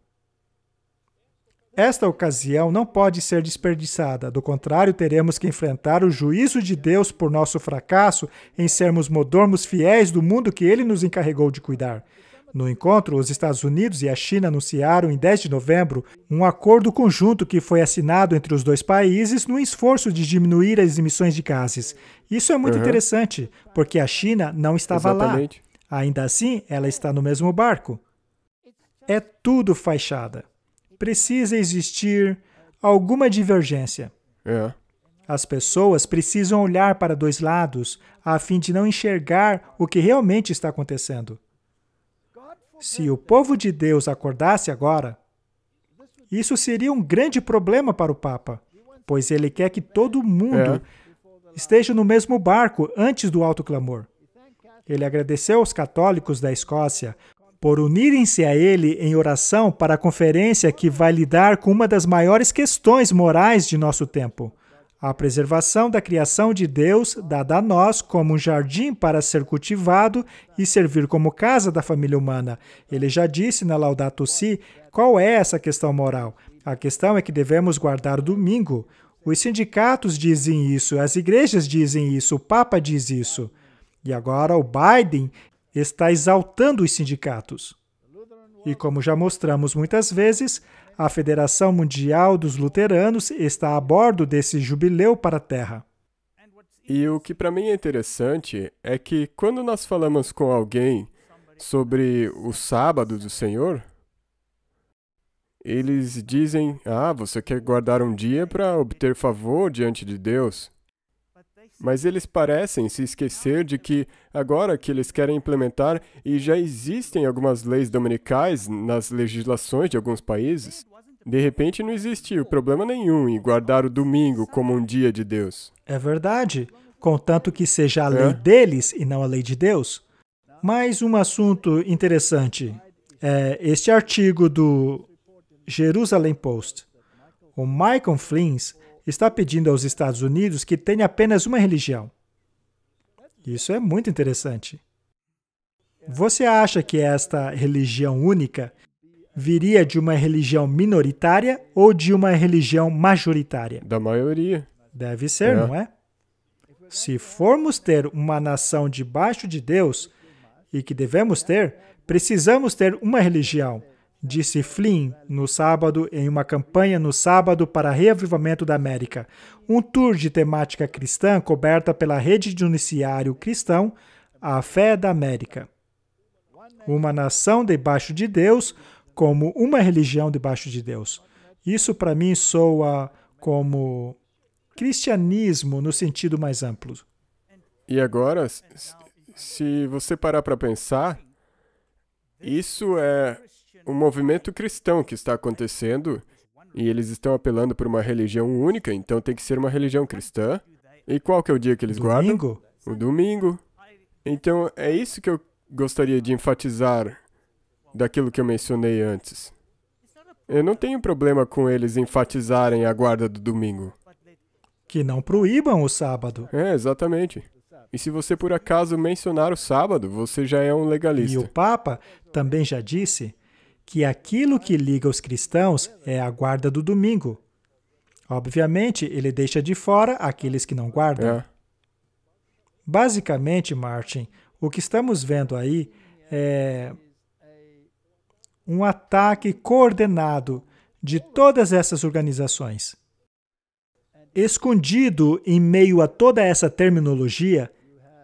Esta ocasião não pode ser desperdiçada. Do contrário, teremos que enfrentar o juízo de Deus por nosso fracasso em sermos mordomos fiéis do mundo que Ele nos encarregou de cuidar. No encontro, os Estados Unidos e a China anunciaram em 10 de novembro um acordo conjunto que foi assinado entre os dois países no esforço de diminuir as emissões de gases. Isso é muito interessante, porque a China não estava lá. Ainda assim, ela está no mesmo barco. É tudo fachada. Precisa existir alguma divergência. As pessoas precisam olhar para dois lados a fim de não enxergar o que realmente está acontecendo. Se o povo de Deus acordasse agora, isso seria um grande problema para o Papa, pois ele quer que todo mundo esteja no mesmo barco antes do alto clamor. Ele agradeceu aos católicos da Escócia por unirem-se a ele em oração para a conferência que vai lidar com uma das maiores questões morais de nosso tempo, a preservação da criação de Deus dada a nós como um jardim para ser cultivado e servir como casa da família humana. Ele já disse na Laudato Si qual é essa questão moral. A questão é que devemos guardar o domingo. Os sindicatos dizem isso, as igrejas dizem isso, o Papa diz isso. E agora o Biden está exaltando os sindicatos. E como já mostramos muitas vezes, a Federação Mundial dos Luteranos está a bordo desse jubileu para a Terra. E o que para mim é interessante é que quando nós falamos com alguém sobre o sábado do Senhor, eles dizem, você quer guardar um dia para obter favor diante de Deus. Mas eles parecem se esquecer de que agora que eles querem implementar, e já existem algumas leis dominicais nas legislações de alguns países, de repente não existe problema nenhum em guardar o domingo como um dia de Deus. É verdade, contanto que seja a lei deles e não a lei de Deus. Mais um assunto interessante é este artigo do Jerusalem Post. O Michael Flynn está pedindo aos Estados Unidos que tenha apenas uma religião. Isso é muito interessante. Você acha que esta religião única viria de uma religião minoritária ou de uma religião majoritária? Da maioria. Deve ser, não é? Se formos ter uma nação debaixo de Deus, e que devemos ter, precisamos ter uma religião, disse Flynn no sábado em uma campanha no sábado para reavivamento da América, um tour de temática cristã coberta pela rede de noticiário cristão, A Fé da América. Uma nação debaixo de Deus como uma religião debaixo de Deus. Isso para mim soa como cristianismo no sentido mais amplo. E agora, se você parar para pensar, isso é um movimento cristão que está acontecendo e eles estão apelando por uma religião única, então tem que ser uma religião cristã. E qual que é o dia que eles guardam? O domingo. Então é isso que eu gostaria de enfatizar daquilo que eu mencionei antes. Eu não tenho problema com eles enfatizarem a guarda do domingo. Que não proíbam o sábado. Exatamente. E se você por acaso mencionar o sábado, você já é um legalista. E o Papa também já disse que aquilo que liga os cristãos é a guarda do domingo. Obviamente, ele deixa de fora aqueles que não guardam. Basicamente, Martin, o que estamos vendo aí é um ataque coordenado de todas essas organizações. Escondido em meio a toda essa terminologia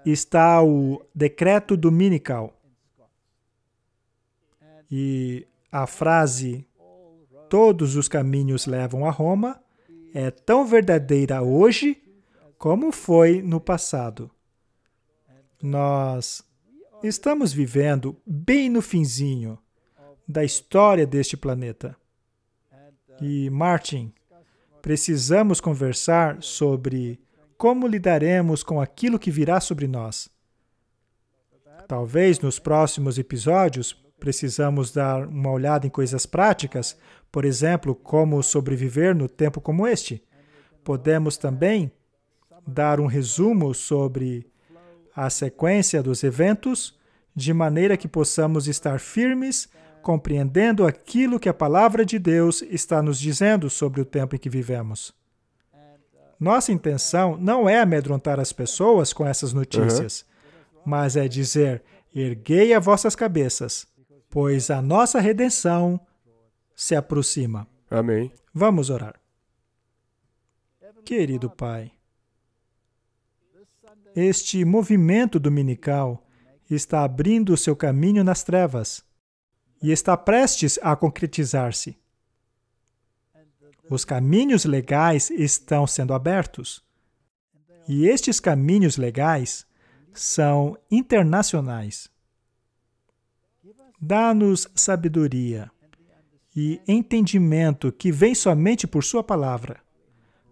está o decreto dominical. E a frase "todos os caminhos levam a Roma" é tão verdadeira hoje como foi no passado. Nós estamos vivendo bem no finzinho da história deste planeta. E, Martin, precisamos conversar sobre como lidaremos com aquilo que virá sobre nós. Talvez nos próximos episódios precisamos dar uma olhada em coisas práticas, por exemplo, como sobreviver no tempo como este. Podemos também dar um resumo sobre a sequência dos eventos, de maneira que possamos estar firmes, compreendendo aquilo que a palavra de Deus está nos dizendo sobre o tempo em que vivemos. Nossa intenção não é amedrontar as pessoas com essas notícias, mas é dizer: erguei as vossas cabeças, pois a nossa redenção se aproxima. Amém. Vamos orar. Querido Pai, este movimento dominical está abrindo o seu caminho nas trevas e está prestes a concretizar-se. Os caminhos legais estão sendo abertos. E estes caminhos legais são internacionais. Dá-nos sabedoria e entendimento que vem somente por Sua palavra,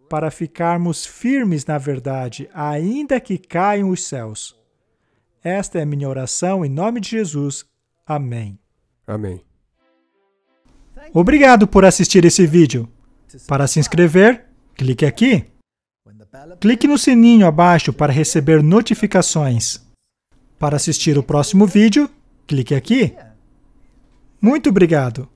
para ficarmos firmes na verdade, ainda que caiam os céus. Esta é a minha oração em nome de Jesus. Amém. Amém. Obrigado por assistir esse vídeo. Para se inscrever, clique aqui. Clique no sininho abaixo para receber notificações. Para assistir o próximo vídeo, clique aqui. Muito obrigado.